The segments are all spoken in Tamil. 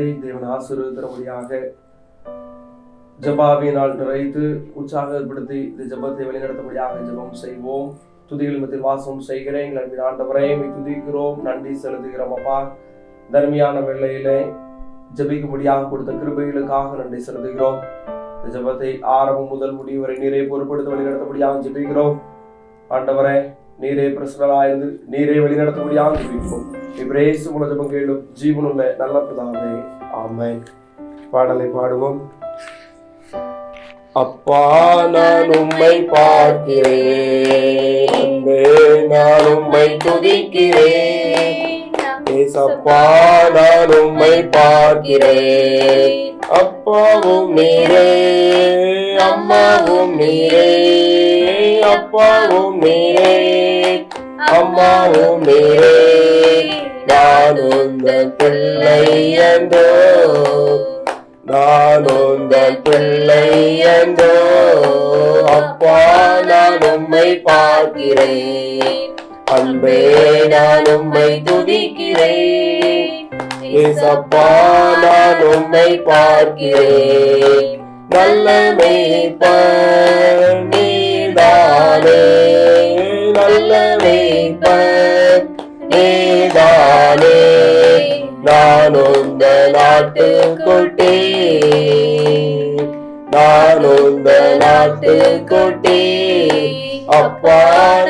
ஜபத்தை தேவன் ஆசீர்வதித்தரும்படியாக ஜபாவினால் நிறைத்து உற்சாகப்படுத்தி இந்த ஜபத்தை வழிநடத்தபடியாக ஜபம் செய்வோம். துதிகள் மத்தியில் வாசம் செய்கிறேன் எங்கள் அன்பின் ஆண்டவரே, துதிக்கிறோம், நன்றி செலுத்துகிறோம். அப்பா, தர்மியான வேளையிலே ஜபிக்கும்படியாக கொடுத்த கிருபைகளுக்காக நன்றி செலுத்துகிறோம். இந்த ஜபத்தை ஆரம்பம் முதல் முடிவு வரை நீரே பொறுப்படுத்த வழிநடத்தபடியாக ஜபிக்கிறோம். ஆண்டவரே, நீரே பிரசனராயிருந்து நீரே வழிநடத்தபடியாக ஜபிக்கிறோம். இப்ரேசு மூல ஜபம் கேளும் ஜீவனுள்ள நல்ல பிதாவே, ஆமென். பாடலை பாடுவோம். அப்பா, நான் உம்மை பார்க்கிறேன், அன்பே நான் உம்மை துதிக்கிறேன். ஏசப்பா, நான் உம்மை பார்க்கிறேன், அப்பாவும் நீரே, அம்மாவும் நீரே, அப்பாவும் நீரே, அம்மாவும் நீரே. நான் உந்தன் பிள்ளை என்றோ, நான் உந்தன் பிள்ளை என்றோ. அப்பா, நான் உம்மை பார்க்கிறேன், அன்பே நான் உம்மை துதிக்கிறேன். ஏசப்பா, நான் உம்மை பார்க்கிறேன், நல்ல மேய்ப்பர் நீதானே, நல்ல மேய்ப்பர் நீதானே. நான் உந்த நாட்டுக்குட்டி, நான் உந்த நாட்டுக்குட்டி. அப்பா,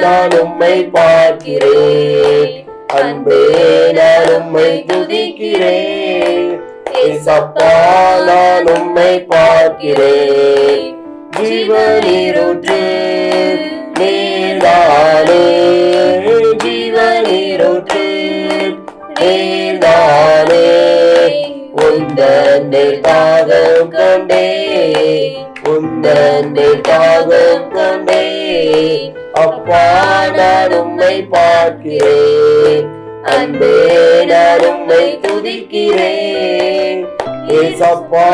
நான் உம்மை பார்க்கிறேன், அன்பே நான் உம்மை துதிக்கிறேன். ஏசப்பா, நான் உம்மை பார்க்கிறேன், ஜீவநீரூற்று நீதானே, ஜீவநீரூற்று நீதானே. உந்தன் தாகம் கொண்டே, உந்தன் தாகம் கொண்டே. அப்பா, நான் உம்மை பார்க்கிறேன், அன்பே நான் உம்மை துதிக்கிறேன். ஏசப்பா,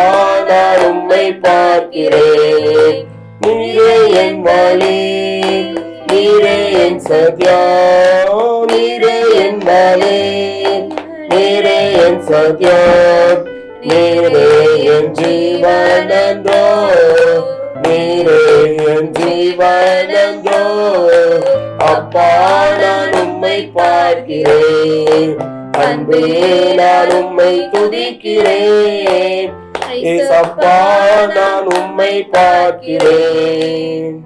நான் உம்மை பார்க்கிறேன், நீரே என் வழி, நீரே என் சத்தியம், நீரே என் வழி, நீரே என் சத்தியம், நீரே என் ஜீவனந்தோ, நீரே என் ஜீவனந்தோ. அப்பா, நான் உம்மை பார்க்கிறேன், அன்பே நான் உம்மை துதிக்கிறேன். ஏசப்பா, நான் உம்மை பார்க்கிறேன்.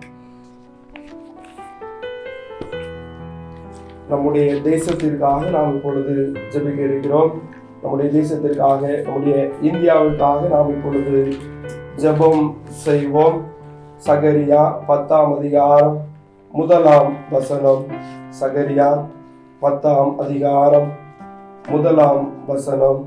நம்முடைய தேசத்திற்காக நாம் இப்பொழுது ஜெபிக்க இருக்கிறோம். நம்முடைய தேசத்திற்காக, நம்முடைய இந்தியாவிற்காக நாம் இப்பொழுது ஜெபம் செய்வோம். சகரியா 10ஆம் அதிகாரம் 1ஆம் வசனம். சகரியா 10ஆம் அதிகாரம் 1ஆம் வசனம்.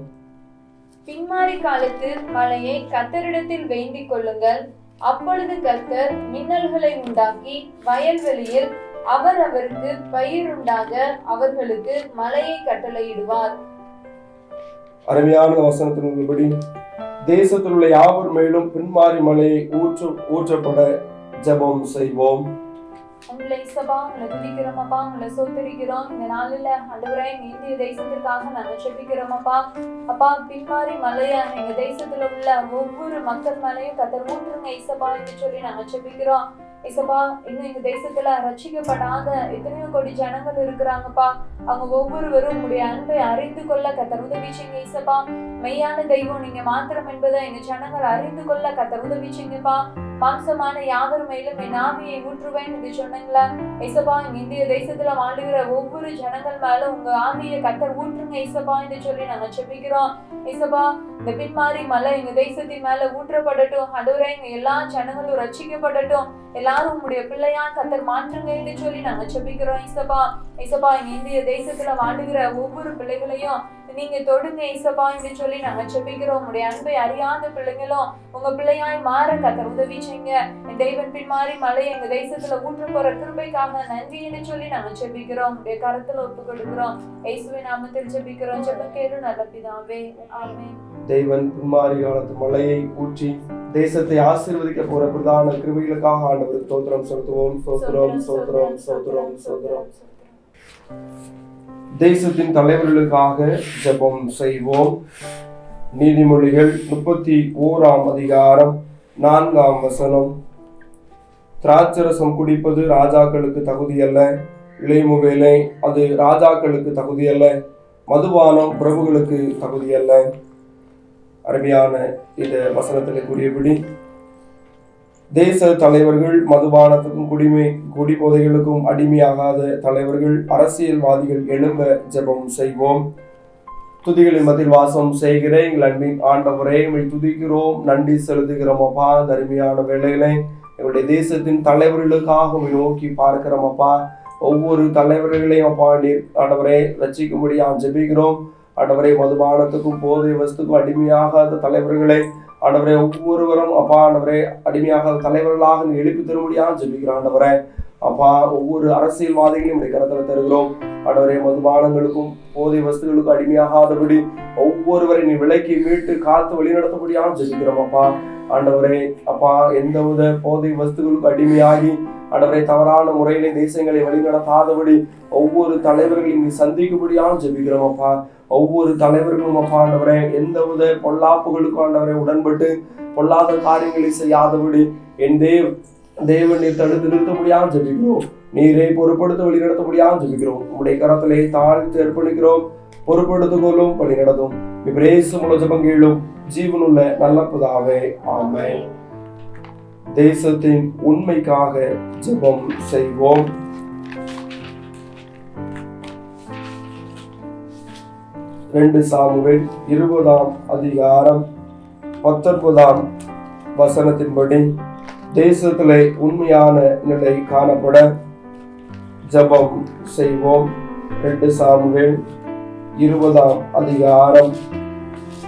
பின்மாறி காலத்து மழையை கர்த்தரிடத்தில் வேண்டிக் கொள்ளுங்கள். அப்பொழுது கர்த்தர் மின்னல்களை உண்டாக்கி வயல்வெளியில் அவர் அவருக்கு பயிருண்டாக அவர்களுக்கு மழையை கட்டளையிடுவார். அருமையான வசனத்தின்படி தேசத்தில் உள்ள யாவர் மேலும் பின்மாறி மழையை ஊற்றப்பட ஜெபம் செய்வோம். உங்களை சபா, உங்களை துதிக்கிறோம் அப்பா, உங்களை சோத்தரிக்கிறோம். இந்த நாளில் ஆண்டவரே, இந்திய தேசத்திற்காக நாங்கள் ஜெபிக்கிறோம் அப்பா. அப்பா, பின்மாறி மலையா எங்க தேசத்துல உள்ள ஒவ்வொரு மக்கள் மேலையும் கர்த்தர் ஊற்றுங்க இசப்பா என்று சொல்லி நாங்கள் ஜெபிக்கிறோம். இசப்பா, இன்னும் எங்க தேசத்துல ரட்சிக்கப்படாத எத்தனையோ கோடி ஜனங்கள் இருக்கிறாங்கப்பா. அவங்க ஒவ்வொருவரும் உங்களுடைய அன்பை அறிந்து கொள்ள கர்த்தர் உதவி செய்யுங்க இசப்பா. மெய்யான தெய்வம் நீங்க மாத்திரம் என்பதை எங்க ஜனங்கள் அறிந்து கொள்ள கர்த்தர் உதவி செய்யுங்கப்பா. மாம்சமான யாவர் மேலும் என் ஆவியை ஊற்றுவேன் என்று சொன்னீங்களா இசப்பா. இந்திய தேசத்துல வாழுகிற ஒவ்வொரு ஜனங்கள் மேல உங்க ஆவியை கர்த்தர் ஊற்றுங்க இசப்பா என்று சொல்லி நாங்க ஜெபிக்கிறோம் இசப்பா. இந்த பின்மாறி மலை எங்க தேசத்தின் மேல ஊற்றப்படட்டும். ஆண்டவரே, எங்க எல்லா ஜனங்களும் ரட்சிக்கப்படட்டும். எல்லாரும் உங்களுடைய பிள்ளையா கர்த்தர் மாற்றுங்க என்று சொல்லி நாங்க ஜெபிக்கிறோம் இசப்பா. இசப்பா, இந்திய தேசத்துல வாழுகிற ஒவ்வொரு பிள்ளைகளையும் நீங்க தொடுங்க இசப்பா என்று சொல்லி நாங்க ஜெபிக்கிறோம். உங்களுடைய அன்பை அறியாத பிள்ளைங்களும் உங்க பிள்ளையாய் மாற கர்த்தர் உதவி செய்யுங்க. என் தெய்வன் பின்மாறி மலை எங்க தேசத்துல ஊற்ற போற கிருபைக்காக நன்றி என்று சொல்லி நாங்க ஜெபிக்கிறோம். உங்களுடைய கரத்துல ஒப்பு கொடுக்கிறோம். இயேசுவின் நாமத்தில் ஜெபிக்கிறோம். ஜெபம் கேளு நல்ல பிதாவே, ஆமென். தெய்வன் பின்மாறி காலத்து மழையை ஊற்றி தேசத்தை ஆசீர்வதிக்க போற பிரதான கிருபைகளுக்காக ஆண்டவருக்கு ஸ்தோத்திரம் செலுத்துவோம். ஸ்தோத்திரம், ஸ்தோத்திரம், ஸ்தோத்திரம், ஸ்தோத்திரம். தேசத்தின் தலைவர்களுக்காக ஜெபம் செய்வோம். நீதிமொழிகள் 31ஆம் அதிகாரம் 4ஆம் வசனம். திராட்சரசம் குடிப்பது ராஜாக்களுக்கு தகுதியல்ல, இளைமுவேலை அது ராஜாக்களுக்கு தகுதியல்ல, மதுபானம் பிரபுகளுக்கு தகுதியல்ல. அருமையான இந்த வசனத்தில் கூறியபடி தேச தலைவர்கள் மதுபானத்துக்கும் குடிபோதைகளுக்கும் அடிமையாகாத தலைவர்கள், அரசியல்வாதிகள் எழும்ப ஜெபம் செய்வோம். துதிகளின் மத்தியில் வாசம் செய்கிற எங்கள் அன்பின் ஆண்டவரே, துதிக்கிறோம், நன்றி செலுத்துகிறோம் அப்பா. அருமையான வேளையிலே எங்களுடைய தேசத்தின் தலைவர்களுக்காக நோக்கி பார்க்கிறோம் அப்பா. ஒவ்வொரு தலைவர்களையும் அப்பா நீர் ஆண்டவரே ரட்சிக்கும்படியா ஜெபிக்கிறோம். ஆண்டவரே, மதுபானத்துக்கும் போதை வஸ்துக்கும் அடிமையாகாத தலைவர்களை ஆண்டவரே ஒவ்வொருவரும் அப்பா ஆண்டவரே அடிமையாகாத தலைவர்களாக நீ எழுப்பி தரும்படியா ஜெபிக்கிறோம். ஆண்டவரே அப்பா, ஒவ்வொரு அரசியல்வாதிகளையும் உடைய கரத்தில் தருகிறோம். ஆண்டவரே, மதுபானங்களுக்கும் போதை வஸ்துகளுக்கும் அடிமையாகாதபடி ஒவ்வொருவரை நீ விலைக்கு மீட்டு காத்து வழிநடத்தபடியா ஜெபிக்கிறோம் அப்பா. ஆண்டவரே அப்பா, எந்தவித போதை வஸ்துகளுக்கு அடிமையாகி ஆண்டவரே தவறான முறையிலே தேசங்களை வழிநடத்தாதபடி ஒவ்வொரு தலைவர்களையும் நீ சந்திக்கும்படியா ஜெபிக்கிறோம் அப்பா. ஒவ்வொரு தலைவர்களும் அப்பா ஆண்டவரே எந்தவித பொல்லாப்புகளுக்கும் ஆண்டவரை உடன்பட்டு பொல்லாத காரியங்களை செய்யாதபடி என் தேவன் நீர் தடுத்து நிறுத்தபடியாக ஜெபிக்கிறோம். நீரை பொறுப்படுத்த வழிநடத்தபடியாக ஜெபிக்கிறோம். உங்களுடைய கரத்திலே தாழ்த்து அர்ப்பணிக்கிறோம். பொறுப்படுத்திக் கொள்ளும், வழி நடத்தும். இப்ரேசுமுள்ள ஜெபங்களும் ஜீவனுள்ள நல்ல பிதாவே, ஆமென். தேசத்தின் உண்மைக்காக ஜெபம் செய்வோம். சாமுவேல் 20ஆம் அதிகாரம் 19ஆம் வசனத்தின்படி தேசத்திலே உண்மையான நிலை காணப்பட ஜெபம் செய்வோம். 2 சாமுவேல் 20ஆம் அதிகாரம்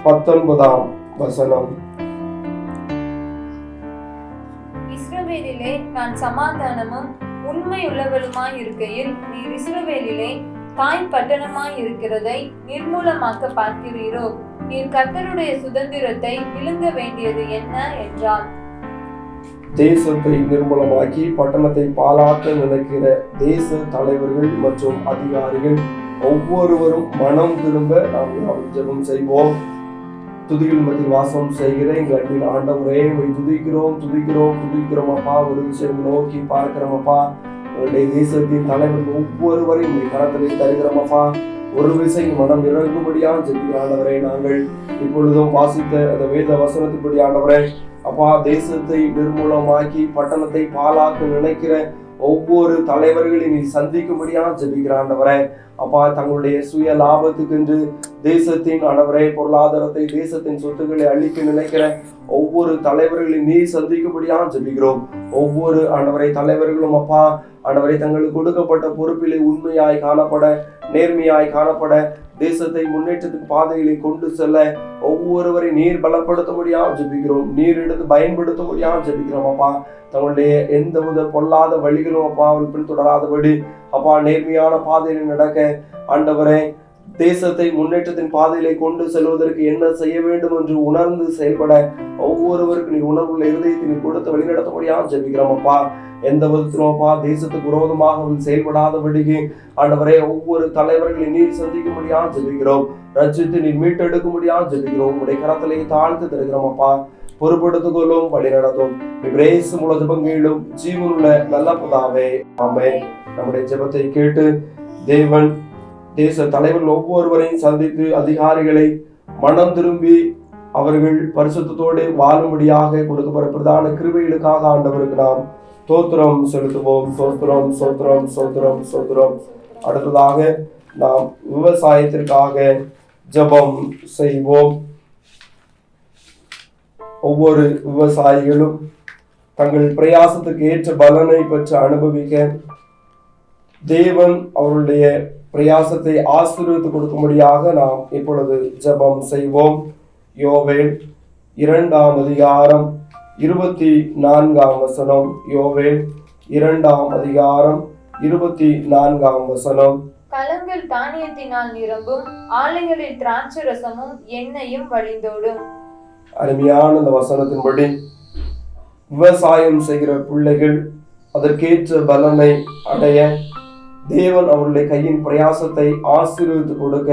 19ஆம் வசனம். இஸ்ரவேலிலே நான் சமாதானமும் உண்மையுள்ளவளுமாய் இருக்கையில் நீர் இஸ்ரவேலிலே தாய் பட்டணமாய் இருக்கிறதை நிர்மூலமாக்க பார்க்கிறீரோ? நீர் கர்த்தருடைய சுதந்திரத்தை விழுங்க வேண்டியது என்ன என்றார். தேசத்தை நிர்மூலமாக்கி பட்டணத்தை பாழாக்க நினைக்கிற தேச தலைவர்கள் மற்றும் அதிகாரிகள் ஒவ்வொருவரும் மனம் திரும்ப நாம் ஜெபம் செய்வோம். துதிகள் மத்தியில் வாசம் செய்கிற எங்கள் அன்பின் ஆண்டவரே, துதிக்கிறோம் அப்பா. ஒரு விஷயம் நோக்கி பார்க்கிறோம் அப்பா. உங்களுடைய தேசத்தின் தலைவர்கள் ஒவ்வொருவரையும் கரத்திலே தருகிறோம் அப்பா. ஒரு விஷயம் மனம் இறங்கும்படியா ஜெபிக்கிற ஆண்டவரே, நாங்கள் இப்பொழுதும் வாசித்த அந்த வேத வசனத்தின்படி ஆண்டவரே அப்பா, தேசத்தை நிர்மூலமாக்கி பட்டணத்தை பாழாக்க நினைக்கிற ஒவ்வொரு தலைவர்களையும் நீ சந்திக்கும்படியா ஜெபிக்கிற ஆண்டவரே அப்பா. தங்களுடைய சுய லாபத்துக்கென்று தேசத்தின் ஆண்டவரே பொருளாதாரத்தை தேசத்தின் சொத்துக்களை அழிக்க நினைக்கிற ஒவ்வொரு தலைவர்களையும் நீ சந்திக்கும்படியா ஜெபிக்கிறோம். ஒவ்வொரு ஆண்டவரை தலைவர்களும் அப்பா ஆண்டவரை தங்களுக்கு கொடுக்கப்பட்ட பொறுப்பிலே உண்மையாய் காணப்பட, நேர்மையாய் காணப்பட, தேசத்தை முன்னேற்றத்தின் பாதைகளை கொண்டு செல்ல ஒவ்வொருவரை நீர் பலப்படுத்தும்படியா ஜெபிக்கிறோம். நீர் எடுத்து பயன்படுத்தும்படியா ஜெபிக்கிறோம் அப்பா. தங்களுடைய எந்தவித பொல்லாத வழிகளும் அப்பா அவள் பின்தொடராதபடி அப்பா நேர்மையான பாதையில் நடக்க ஆண்டவரே தேசத்தை முன்னேற்றத்தின் பாதையிலே கொண்டு செல்வதற்கு என்ன செய்ய வேண்டும் என்று உணர்ந்து செயல்பட ஒவ்வொருவருக்கு நீ உணர்வுள்ள இருதயத்தை நீ கொடுத்து வழிநடத்தபடியா ஜெபிக்கிறோம் அப்பா. எந்த விதத்திலும் அப்பா தேசத்துக்கு விரோதமாக செயல்படாதபடிக்கு ஆண்டவரே ஒவ்வொரு தலைவர்களை நீர் சந்திக்கும்படியா ஜெபிக்கிறோம். ரட்சித்து நீர் மீட்டெடுக்கும்படியா ஜெபிக்கிறோம். உடைய கரத்திலே தாழ்த்து தருகிறோம் அப்பா. பொறுப்படுத்திக் கொள்ளும், வழி நடத்தும். இப்ரேசுமுள்ள ஜெபங்களும் ஜீவனுள்ள நல்ல பிதாவே, ஆமென். நம்முடைய ஜெபத்தை கேட்டு தேவன் தேச தலைவர்கள் ஒவ்வொருவரையும் சந்தித்து அதிகாரிகளை மனம் திரும்பி அவர்கள் பரிசுத்தத்தோடு வாழும்படியாக கொடுக்கப்பட்ட பிரதான கிருபைகளுக்காக ஆண்டவருக்கு நாம் ஸ்தோத்திரம் செலுத்துவோம். ஸ்தோத்திரம் ஸ்தோத்திரம் ஸ்தோத்திரம் ஸ்தோத்திரம். அடுத்ததாக நாம் விவசாயத்திற்காக ஜெபம் செய்வோம். ஒவ்வொரு விவசாயிகளும் தங்கள் பிரயாசத்துக்கு ஏற்ற பலனை பெற்று அனுபவிக்க தேவன் அவருடைய பிரயாசத்தை ஆசீர்வதித்து கொடுக்கும்படியாக நாம் இப்பொழுது ஜெபம் செய்வோம். யோவேல் 2ஆம் அதிகாரம் 24ஆம் வசனம். யோவேல் 2ஆம் அதிகாரம் 24ஆம் வசனம். கலங்கள் தானியத்தினால் நிரம்பும், ஆலைகளில் திராட்சை ரசமும் எண்ணெயும் வழிந்தோடும். அருமையான இந்த வசனத்தின்படி விவசாயம் செய்கிற பிள்ளைகள் அதற்கேற்ற பலனை அடைய தேவன் அவருடைய கையின் பிரயாசத்தை ஆசீர்வதித்து கொடுக்க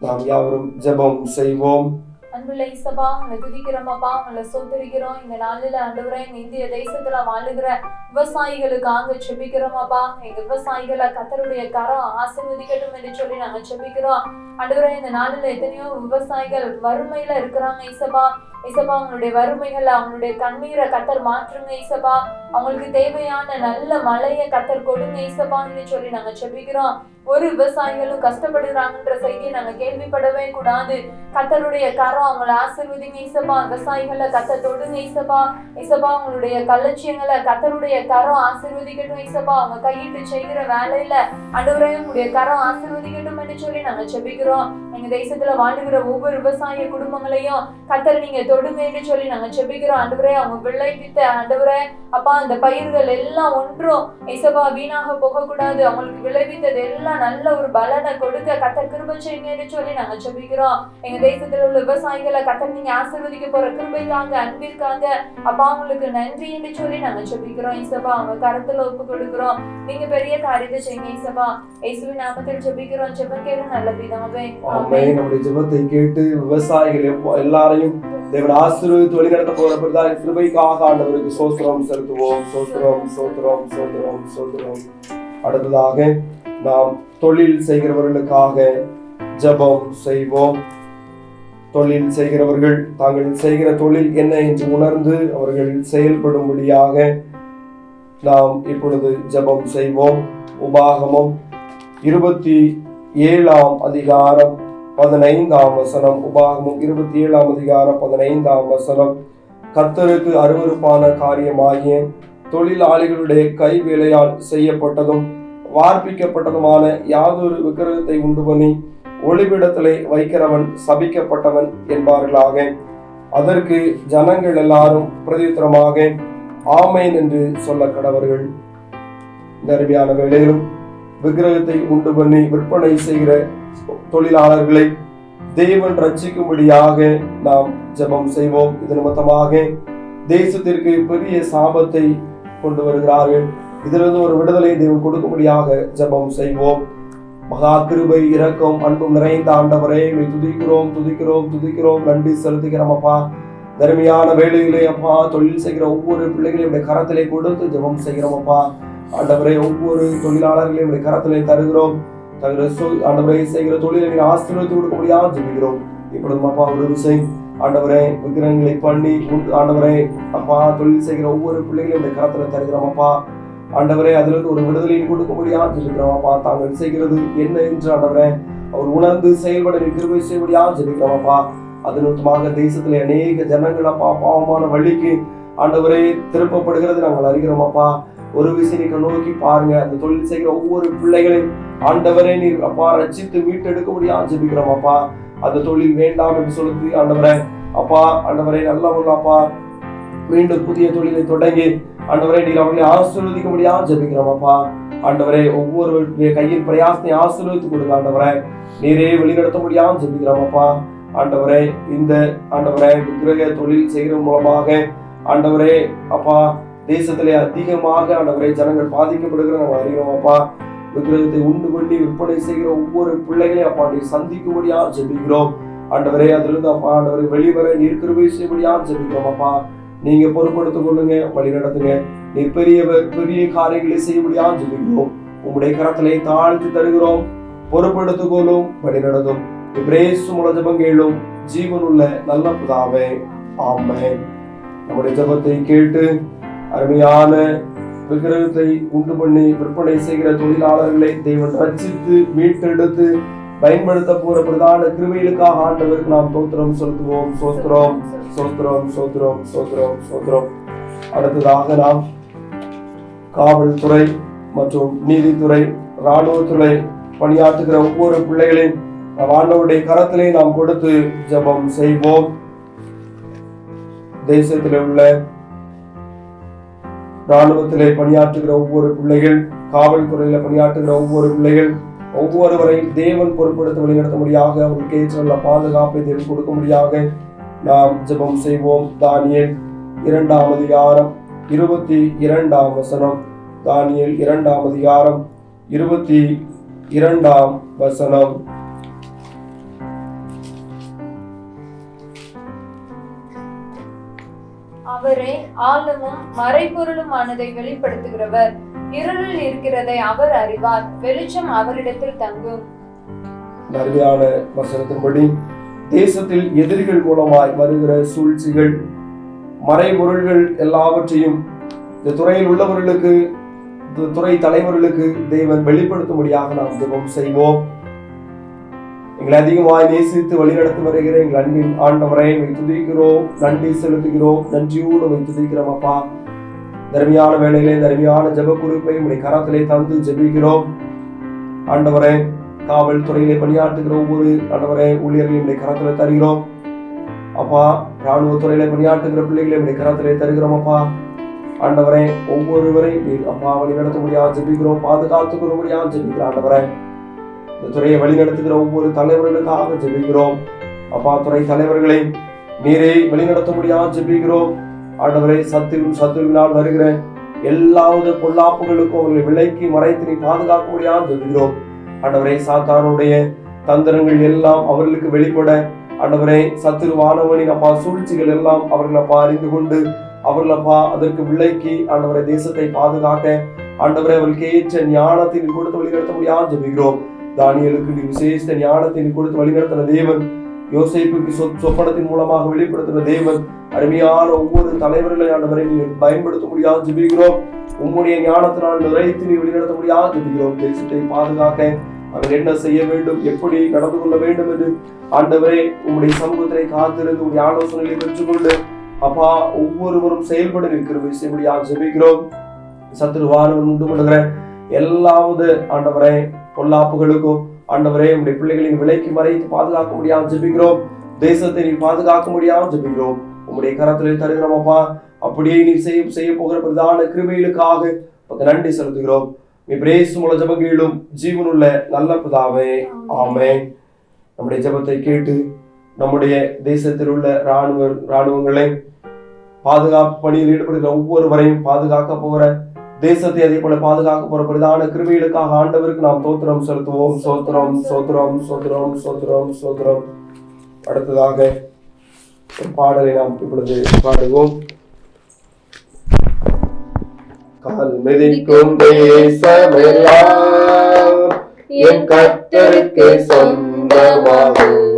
நாம் யாவரும் ஜெபம் செய்வோம். அன்புள்ள இசப்பா உங்களை துதிக்கிறோமப்பா, உங்களை சோதரிக்கிறோம். இந்த நாளில ஆண்டவரே இந்திய தேசத்துல வாழுகிற விவசாயிகளுக்காக செபிக்கிறோமப்பா. எங்க விவசாயிகளை கர்த்தருடைய கரம் ஆசீர்வதிக்கட்டும் என்று சொல்லி நாங்க செபிக்கிறோம். ஆண்டவரே இந்த நாளில எத்தனையோ விவசாயிகள் வறுமையில இருக்கிறாங்க இசப்பா. இசப்பா அவங்களுடைய வறுமைகளை, அவங்களுடைய கண்ணீரை கர்த்தர் மாற்றுங்க இசப்பா. அவங்களுக்கு தேவையான நல்ல மழையை கர்த்தர் கொடுங்க இசப்பான்னு சொல்லி நாங்க செபிக்கிறோம். ஒரு விவசாயிகளும் கஷ்டப்படுகிறாங்கன்ற செய்தியை நாங்க கேள்விப்படவே கூடாது. கர்த்தருடைய கரம் அவங்களை ஆசீர்வதிங்க இசப்பா. விவசாயிகளை கர்த்தர் தொடுங்க இசப்பா. இசப்பா அவங்களுடைய கலட்சியங்களை கர்த்தருடைய கரம் ஆசீர்வதிக்கட்டும் இசப்பா. அவங்க கையிட்டு செய்கிற வேலையில ஆண்டவரே உங்களுடைய கரம் ஆசீர்வதிக்கட்டும் என்று சொல்லி நாங்க செபிக்கிறோம். எங்க தேசத்துல வாழுகிற ஒவ்வொரு விவசாய குடும்பங்களையும் கர்த்தர் நீங்க தொடுங்க என்று சொல்லி நாங்க செபிக்கிறோம். ஆண்டவரே அவங்க விளைவித்த ஆண்டவரே அப்பா அந்த பயிர்கள் எல்லாம் ஒன்றும் இசப்பா வீணாக போக கூடாது. அவங்களுக்கு விளைவித்தது எல்லாம் நல்ல ஒரு பலனை கொடுக்க கர்த்தர் கிருபை செய்யுங்கன்னு சொல்லி நாங்க செபிக்கிறோம். எங்க தேசத்துல உள்ள விவசாயிகளை கர்த்தர் நீங்க ஆசீர்வதிக்க போற கிருபைக்காக, அன்பிற்காக அப்பா உங்களுக்கு நன்றி என்று சொல்லி நாங்க செபிக்கிறோம் இசப்பா. அவங்க கருத்துல ஒப்பு கொடுக்கிறோம். நீங்க பெரிய காரியத்தை செய்யுங்க இசப்பா. இயேசுவின் நாமத்தில் செபிக்கிறோம். ஜெபம் கேளு நல்ல பிதாவே. ஆமென். நம்முடைய ஜெபத்தை கேட்டு விவசாயிகள் எல்லாரையும் தேவன் ஆசீர்வதித்து வழிநடத்த போற பிரதான கிருபைக்காக ஆண்டவருக்கு ஸ்தோத்திரம் செலுத்துவோம். ஸ்தோத்திரம் ஸ்தோத்திரம் ஸ்தோத்திரம் ஸ்தோத்திரம். அடுத்ததாக நாம் தொழில் செய்கிறவர்களுக்காக ஜெபம் செய்வோம். தொழில் செய்கிறவர்கள் தாங்கள் செய்கிற தொழில் என்ன என்று உணர்ந்து அவர்கள் செயல்படும்படியாக நாம் இப்பொழுது ஜெபம் செய்வோம். உபாகமம் 27 அதிகாரம் 15 வசனம். உபாகமம் 27 அதிகாரம் 15 வசனம். கர்த்தருக்கு அருவருப்பான காரியமாகிய தொழிலாளிகளுடைய கை வேலையால் செய்யப்பட்டதும் வார்ப்பிக்கப்பட்டதுமான யாதொரு விக்கிரகத்தை உண்டு பண்ணி ஒளிபிடத்திலே வைக்கிறவன் சபிக்கப்பட்டவன் என்பார்களாக. அதற்கு ஜனங்கள் எல்லாரும் பிரதியுத்தரமாக ஆமென் என்று சொல்ல கடவர்கள். இந்த அருமையான வேளையிலும் விக்கிரகத்தை உண்டு பண்ணி விற்பனை செய்கிற தொழிலாளர்களை தேவன் ரட்சிக்கும்படியாக நாம் ஜெபம் செய்வோம். இது நிமித்தமாக தேசத்திற்கு பெரிய சாபத்தை கொண்டு வருகிறார்கள். இதிலிருந்து ஒரு விடுதலை தேவன் கொடுக்கும்படியாக ஜெபம் செய்வோம். மகா கிருபை இரக்கம் அன்பும் நிறைந்த ஆண்டவரே துதிக்கிறோம் துதிக்கிறோம் துதிக்கிறோம் நன்றி செலுத்துகிறோம் அப்பா. தர்மையான வேலையிலே அப்பா தொழில் செய்கிற ஒவ்வொரு பிள்ளைகளையும் கரத்திலே கொடுத்து ஜெபம் செய்கிறோம் அப்பா. ஆண்டவரே ஒவ்வொரு தொழிலாளர்களையும் கரத்திலே தருகிறோம். ஆண்டவரை செய்கிற தொழிலை ஆசீர்வதித்து கொடுக்க முடியாது ஜெபிக்கிறோம். இப்பொழுது அப்பா ஒரு விஷயம் ஆண்டவரே விக்கிரகங்களை பண்ணி ஆண்டவரே அப்பா தொழில் செய்கிற ஒவ்வொரு பிள்ளைகளையும் கரத்துல தருகிறோம் அப்பா. ஆண்டவரே அதிலிருந்து ஒரு விடுதலையை கொடுக்க முடியாது ஜெபிக்கிறோம் அப்பா. தாங்கள் செய்கிறது என்ன என்று ஆண்டவரே அவர் உணர்ந்து செயல்பட கிருபை செய்ய முடியாது ஜெபிக்கிறோம் அப்பா. அது நிமித்தமாக தேசத்துல அநேக ஜனங்கள் அப்பா பாவமான வழிக்கு ஆண்டவரே திருப்பப்படுகிறது நாங்கள் அறிகிறோம் அப்பா. ஒரு விஷயம் நோக்கி பாருங்க. அந்த தொழில் செய்கிற ஒவ்வொரு பிள்ளைகளையும் ஆண்டவரே நீர் அப்பா ரட்சித்து மீட்டெடுக்க முடியாது ஜெபிக்கிறோம் அப்பா. அந்த தொழில் வேண்டாம் என்று சொல்லி ஆண்டவரே அப்பா ஆண்டவரே நல்ல அப்பா மீண்டும் புதிய தொழிலை தொடங்கி ஆண்டவரே நீர் அவர்களை ஆசீர்வதிக்க முடியாது ஜெபிக்கிறோம் அப்பா. ஆண்டவரே ஒவ்வொரு கையின் பிரயாசத்தை ஆசீர்வதித்து கொடுங்க ஆண்டவரே. நீரே வழிநடத்த முடியாது ஜெபிக்கிறோம் அப்பா. ஆண்டவரே இந்த ஆண்டவரே விக்கிரக தொழில் செய்கிற மூலமாக ஆண்டவரே அப்பா தேசத்திலே அதிகமாக ஆண்டவரே ஜனங்கள் பாதிக்கப்படுகிற நம்ம அறிகிறோம் அப்பா. விக்கிரகத்தை உண்டு பண்ணி விற்பனை செய்கிற ஒவ்வொரு பிள்ளைகளையும் அப்பா நீ சந்திக்கும்படியா ஜெபிக்கிறோம் ஆண்டவரே. அதிலிருந்து அப்பா ஆண்டவரை வெளிவர நீர் கிருபை செய்யும்படியா ஜெபிக்கிறோம் அப்பா. நீங்க பொறுப்படுத்திக் கொள்ளுங்க, வழி நடத்துங்க. நீர் பெரிய காரியங்களை செய்யும்படியா ஜெபிக்கிறோம். உங்களுடைய கரத்திலே தாழ்த்தி தருகிறோம். பொறுப்படுத்திக் கொள்ளும், வழி நடத்தும். இயேசுவின் ஜெபம் கேளும் ஜீவனுள்ள நல்ல பிதாவே ஆமென். நம்முடைய ஜெபத்தை கேட்டு அருமையான விக்கிரகத்தை உண்டு பண்ணி விற்பனை செய்கிற தொழிலாளர்களை தேவன் ரட்சித்து மீட்டெடுத்து பயன்படுத்த போற பிரதான கிருபைகளுக்காக ஆண்டவருக்கு நாம் ஸ்தோத்திரம் செலுத்துவோம். ஸ்தோத்திரம் ஸ்தோத்திரம் ஸ்தோத்திரம் ஸ்தோத்திரம் ஸ்தோத்திரம். அடுத்ததாக நாம் காவல்துறை மற்றும் நீதித்துறை இராணுவத்துறை பணியாற்றுகிற ஒவ்வொரு பிள்ளைகளையும் ஆண்டவருடைய கரத்திலே நாம் கொடுத்து ஜெபம் செய்வோம். தேசத்தில் உள்ள இராணுவத்திலே பணியாற்றுகிற ஒவ்வொரு பிள்ளைகள், காவல்துறையில பணியாற்றுகிற ஒவ்வொரு பிள்ளைகள் ஒவ்வொருவரை தேவன் பொறுப்படுத்த வழிநடத்த முடியாக அவர்களுக்கு ஏற்ற பாதுகாப்பை தேவன் கொடுக்க முடியாக நாம் ஜெபம் செய்வோம். தானியேல் 2 அதிகாரம் 22 வசனம். தானியேல் 2 அதிகாரம் 22 வசனம். அவரே ஆழமும் மறைபொருளுமானதை வெளிப்படுத்துகிறவர். இருளில் இருக்கிறதை அவர் அறிவார், வெளிச்சம் அவரிடத்தில் தங்கும். அருமையான வசனத்தின்படி தேசத்தில் எதிரிகள் மூலமாய் வருகிற சூழ்ச்சிகள், மறைபொருள்கள் எல்லாவற்றையும் இந்த துறையில் உள்ளவர்களுக்கு, இந்த துறை தலைவர்களுக்கு தேவன் வெளிப்படுத்தும்படியாக நாம் ஜெபம் செய்வோம். எங்களை அதிகமாய் நேசித்து வழிநடத்தி வருகிற எங்கள் அன்பின் ஆண்டவரை துதிக்கிறோம், நன்றி செலுத்துகிறோம், நன்றியோடு துதிக்கிறோம். அப்பா, தர்மியான வேளையிலே தர்மியான ஜெப குறிப்பை உடைய கரத்திலே தந்து ஜெபிக்கிறோம். ஆண்டவரே, காவல்துறையிலே பணியாற்றுகிற ஒவ்வொரு ஆண்டவரே ஊழியர்களையும் உடைய கரத்திலே தருகிறோம். அப்பா, ராணுவ துறையிலே பணியாற்றுகிற பிள்ளைகளை உடைய கரத்திலே தருகிறோம். அப்பா ஆண்டவரே, ஒவ்வொருவரையும் நீர் அப்பா வழி நடத்த முடியாது ஜெபிக்கிறோம், பாதுகாத்துக் கொள்ள முடியாது ஜெபிக்கிறோம். ஆண்டவரே, இந்த துறையை வழி நடத்துகிற ஒவ்வொரு தலைவர்களுக்காக ஜெபிக்கிறோம். அப்பா, துறை தலைவர்களை நீரை வழிநடத்த முடியாது ஜெபிக்கிறோம். ஆண்டவரே, சத்துருவினால் வருகிற எல்லாவது பொல்லாப்புகளுக்கும் அவர்களை விலைக்கு மறைத்து நீ பாதுகாக்க முடியாது ஜெபிக்கிறோம். ஆண்டவரே, சாத்தானுடைய தந்திரங்கள் எல்லாம் அவர்களுக்கு வெளிப்பட, ஆண்டவரே, சத்துருவானவனின் அப்பா சூழ்ச்சிகள் எல்லாம் அவர்கள் அப்பா அறிந்து கொண்டு அவர்கள் அப்பா அதற்கு விலைக்கு ஆண்டவரை தேசத்தை பாதுகாக்க, ஆண்டவரை அவர்களுக்கு ஏற்ற ஞானத்தை நீ கொடுத்து வழிநடத்த முடியாது ஜெபிக்கிறோம். தானியேலுக்கு நீ விசேஷ ஞானத்தை நீ கொடுத்து வழிநடத்தின தேவன், யோசேப்புக்கு சொப்பனத்தின் மூலமாக வெளிப்படுத்தின தேவன், அருமையான ஒவ்வொரு தலைவர்களை ஆண்டவரை நீ பயன்படுத்த முடியாது ஜெபிக்கிறோம். உம்முடைய ஞானத்தினால் நிறைத்து நீ வழிநடத்த முடியாது ஜெபிக்கிறோம். தேசத்தை பாதுகாக்க அவர் என்ன செய்ய வேண்டும், எப்படி நடந்து கொள்ள வேண்டும் என்று ஆண்டவரே உம்முடைய சமூகத்திலே காத்திருந்து உடைய ஆலோசனைகளை பெற்றுக்கொண்டு அப்பா ஒவ்வொருவரும் செயல்பட நிற்கிற விஷயம் ஜெபிக்கிறோம். சத்துருவானவன் உண்டு பண்ணுகிற எல்லாவது ஆண்டவரே பொல்லாப்புகளுக்கும் ஆண்டவரே உடைய பிள்ளைகளின் விலைக்கு மறைத்து பாதுகாக்க முடியாமல் ஜெபிக்கிறோம். தேசத்தை நீ பாதுகாக்க முடியாமல் ஜெபிக்கிறோம். உங்களுடைய கரத்திலே தருகிறோம். அப்பா, அப்படியே நீ செய்ய போகிற பிரதான கிருபைகளுக்காக நன்றி செலுத்துகிறோம். நீ பிரேசுமுள்ள ஜெபங்களும் ஜீவனுள்ள நல்ல பிதாவே, ஆமென். நம்முடைய ஜெபத்தை கேட்டு நம்முடைய தேசத்தில் உள்ள ராணுவங்களை பாதுகாப்பு பணியில் ஈடுபடுகிற ஒவ்வொருவரையும் பாதுகாக்க போகிற, தேசத்தை அதே போல பாதுகாக்க போற பிரதான கிருபைகளுக்காக ஆண்டவருக்கு நாம் தோத்திரம் செலுத்துவோம். சோத்திரம் சோத்திரம் சோத்திரம் சோத்திரம் சோத்திரம். அடுத்ததாக ஒரு பாடலை நாம் இப்பொழுது பாடுவோம். கால் மிதிக்கும் தேசமெல்லாம் என் கர்த்தருக்கு சொந்தமாகும்,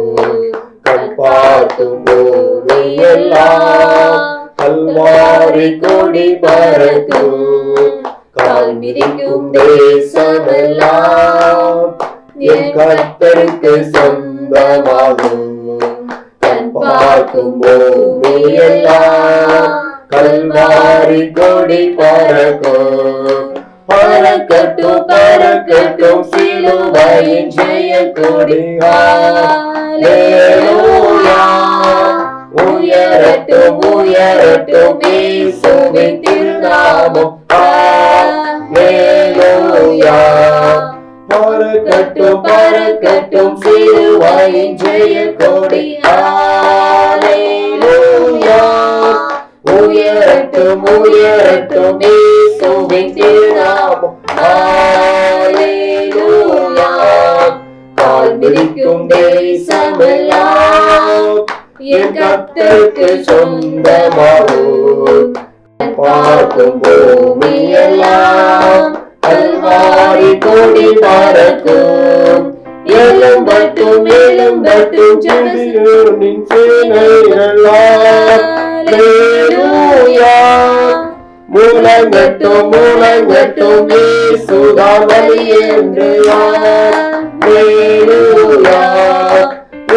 கண்பார்க்கும் பூமியெல்லாம் கல்வாரி கொடி பறக்கும். கால் மிதிக்கும் தேசமெல்லாம் என் கர்த்தருக்கு சொந்தமாகும், கண்பார்க்கும் பூமியெல்லாம் கல்வாரி கொடி பறக்கும். பறக்கட்டும் பறக்கட்டும் சிலுவையின் ஜெய கொடி, ஹல்லேலூயா. உயரட்டும் உயரட்டும் இயேசுவின் திருநாமம், ஹல்லேலூயா. பறக்கட்டும் பறக்கட்டும் சிலுவையின் ஜெய கொடி, ஹல்லேலூயா. உயரட்டும் உயரட்டும் இயேசுவின் திருநாமம், ஹல்லேலூயா. கால் மிதிக்கும் தேசமெல்லாம் என் கர்த்தருக்கு சொந்தமாகும், பார்க்கும் பூமியெல்லாம் கல்வாரி கொடி பறக்கும். எழும்பட்டும் எழும்பட்டும் ஜனத்தின் சேனைகளெல்லாம், ஹல்லேலூயா. முழங்கட்டும் முழங்கட்டும் இயேசுதான் வழி என்று, ஹல்லேலூயா.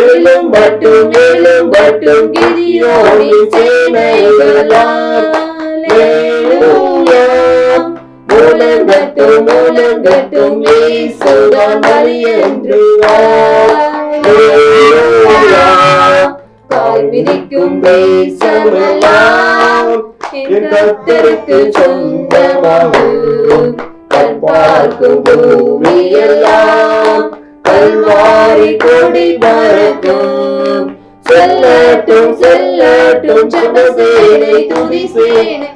எழும்பட்டும் எழும்பட்டும் கிதியோனின் சேனைகளெல்லாம், ஹல்லேலூயா. முழங்கட்டும் முழங்கட்டும் இயேசுதான் வழி என்று, ஹல்லேலூயா. கால் மிதிக்கும் தேசமெல்லாம் என் கர்த்தருக்கு சொந்தமாகும், கண்பார்க்கும் பூமியெல்லாம் கல்வாரி கொடி பறக்கும். செல்லட்டும் செல்லட்டும் ஜனசேனை துதி சேனை,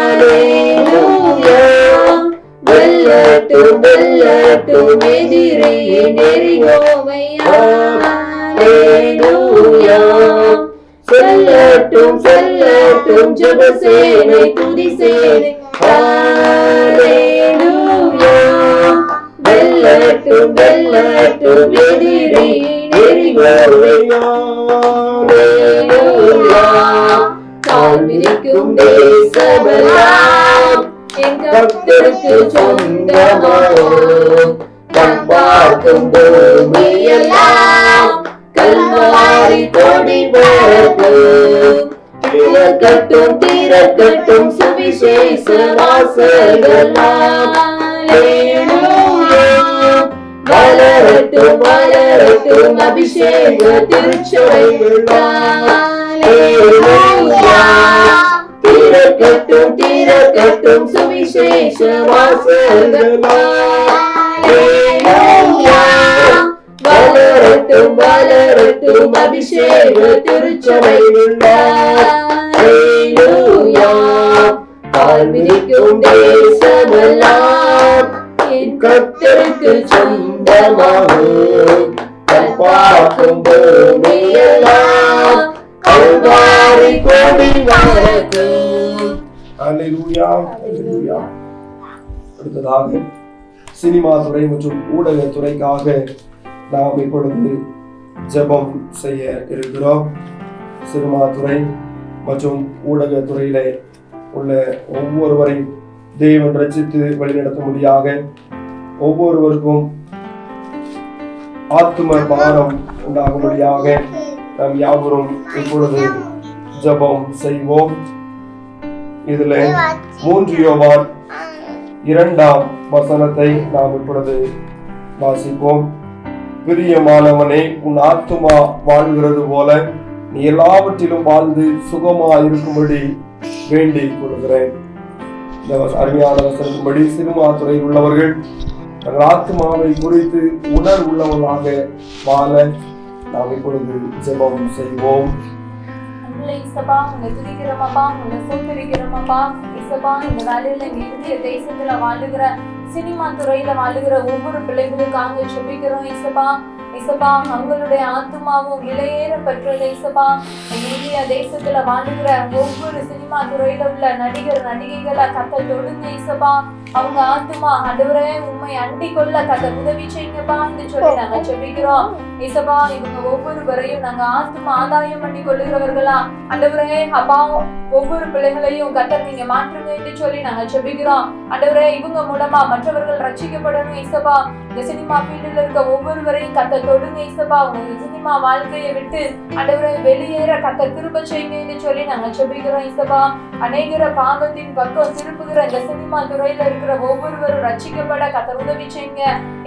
ஹல்லேலூயா. வெல்லட்டும் வெல்லட்டும் எதிரியின் எரிகோவை, ஹல்லேலூயா. செல்ல வெல்லட்டும் செல்லட்டும் ஜெபசேனை துதி சேனை ஹல்லேலூயா. வெல்லட்டும் வெல்லட்டும் எதிரி நெறிகோவை ஹல்லேலூயா. கால் மிதிக்கும் தேசமெல்லாம் என் கர்த்தருக்கு சொந்தமாகும். கண் பார்க்கும் பூமியெல்லாம் கல்வாரி கொடி பறக்கும். திறக்கட்டும் திறக்கட்டும் சுவிசேஷ வாசல்கள் ஹல்லேலூயா. வளரட்டும் வளரட்டும் அபிஷேக திருச்சபைகள் ஹல்லேலூயா. திறக்கட்டும் திறக்கட்டும் சுவிசேஷ வாசல்கள் ஹல்லேலூயா. வளரட்டும் வளரட்டும் அபிஷேக திருச்சபைகள் ஹல்லேலூயா. கால் மிதிக்கும் தேசமெல்லாம் என் கர்த்தருக்கு சொந்தமாகும். கண் பார்க்கும் பூமியெல்லாம் கல்வாரி கொடி பறக்கும். அல்லேலூயா, அல்லேலூயா. அடுத்ததாக சினிமா துறை மற்றும் ஊடக துறைக்காக நாம் இப்பொழுது ஜெபம் செய்ய இருக்கிறோம். சினிமா துறை மற்றும் ஊடக துறையில உள்ள ஒவ்வொருவரையும் தேவன் ரட்சித்து வழிநடத்தும்படியாக ஒவ்வொருவருக்கும் ஆத்தும பாரம் உண்டாகும்படியாக நாம் யாவரும் இப்பொழுது ஜெபம் செய்வோம். இதுல 3 யோவான் 2ஆம் வசனத்தை நாம் இப்பொழுது வாசிப்போம். பிரியமானவனே, உன் ஆத்துமா வாழ்கிறது போல நீ எல்லாவற்றிலும் வாழ்ந்து சுகமா இருக்கும்படி வேண்டிக் கொள்கிறேன். இந்த அருமையான வசனத்தின்படி சினிமா துறையில் உள்ளவர்கள் தங்கள் ஆத்மாவை குறித்து உணர்வுள்ளவர்களாக வாழ நாம் இப்பொழுது ஜெபம் செய்வோம். இசப்பா உங்களை துதிக்கிறோமப்பா, உங்களை சோத்தரிக்கிறோமப்பா. இசப்பா இந்த வேலையில இந்திய தேசத்துல வாழுகிற சினிமா துறையில வாழுகிற ஒவ்வொரு பிள்ளைகளுக்காக ஜெபிக்கிறோம். இசப்பா இசப்பா அவங்களுடைய ஆத்மாவும் விலையேற பெற்றது. இசப்பா இந்திய தேசத்துல வாழுகிற ஒவ்வொரு சினிமா துறையில உள்ள நடிகர் நடிகைகளை கத்த தொடுங்க. இசப்பா அவங்க ஆத்மா ஆண்டவரே உண்மை அண்டி கொள்ள கத்த உதவி செய்யுங்கப்பா என்று சொல்லி நாங்க ஜெபிக்கிறோம். இசப்பா இவங்க ஒவ்வொருவரையும் நாங்க ஆத்மா ஆதாயம் பண்ணி கொள்ளுகிறவர்களா ஆண்டவரே அப்பா ஒவ்வொரு பிள்ளைகளையும் கத்த நீங்க மாற்றுங்க என்று சொல்லி நாங்க ஜெபிக்கிறோம். ஆண்டவரே இவங்க மூலமா மற்றவர்கள் ரட்சிக்கப்படணும். இசப்பா இந்த சினிமா ஃபீல்டுல இருக்க ஒவ்வொருவரையும் கத்த தொடுங்க. இசப்பா உங்க சினிமா வாழ்க்கையை விட்டு ஆண்டவரே வெளியேற கத்த கிருபை செய்யுங்க என்று சொல்லி நாங்க ஜெபிக்கிறோம். இசப்பா அநேகர பாவத்தின் பக்கம் திருப்புகிற இந்த சினிமா துறையில இருக்கிற ஒவ்வொருவரும் ரட்சிக்கப்பட கத்த உதவி செய்யுங்க.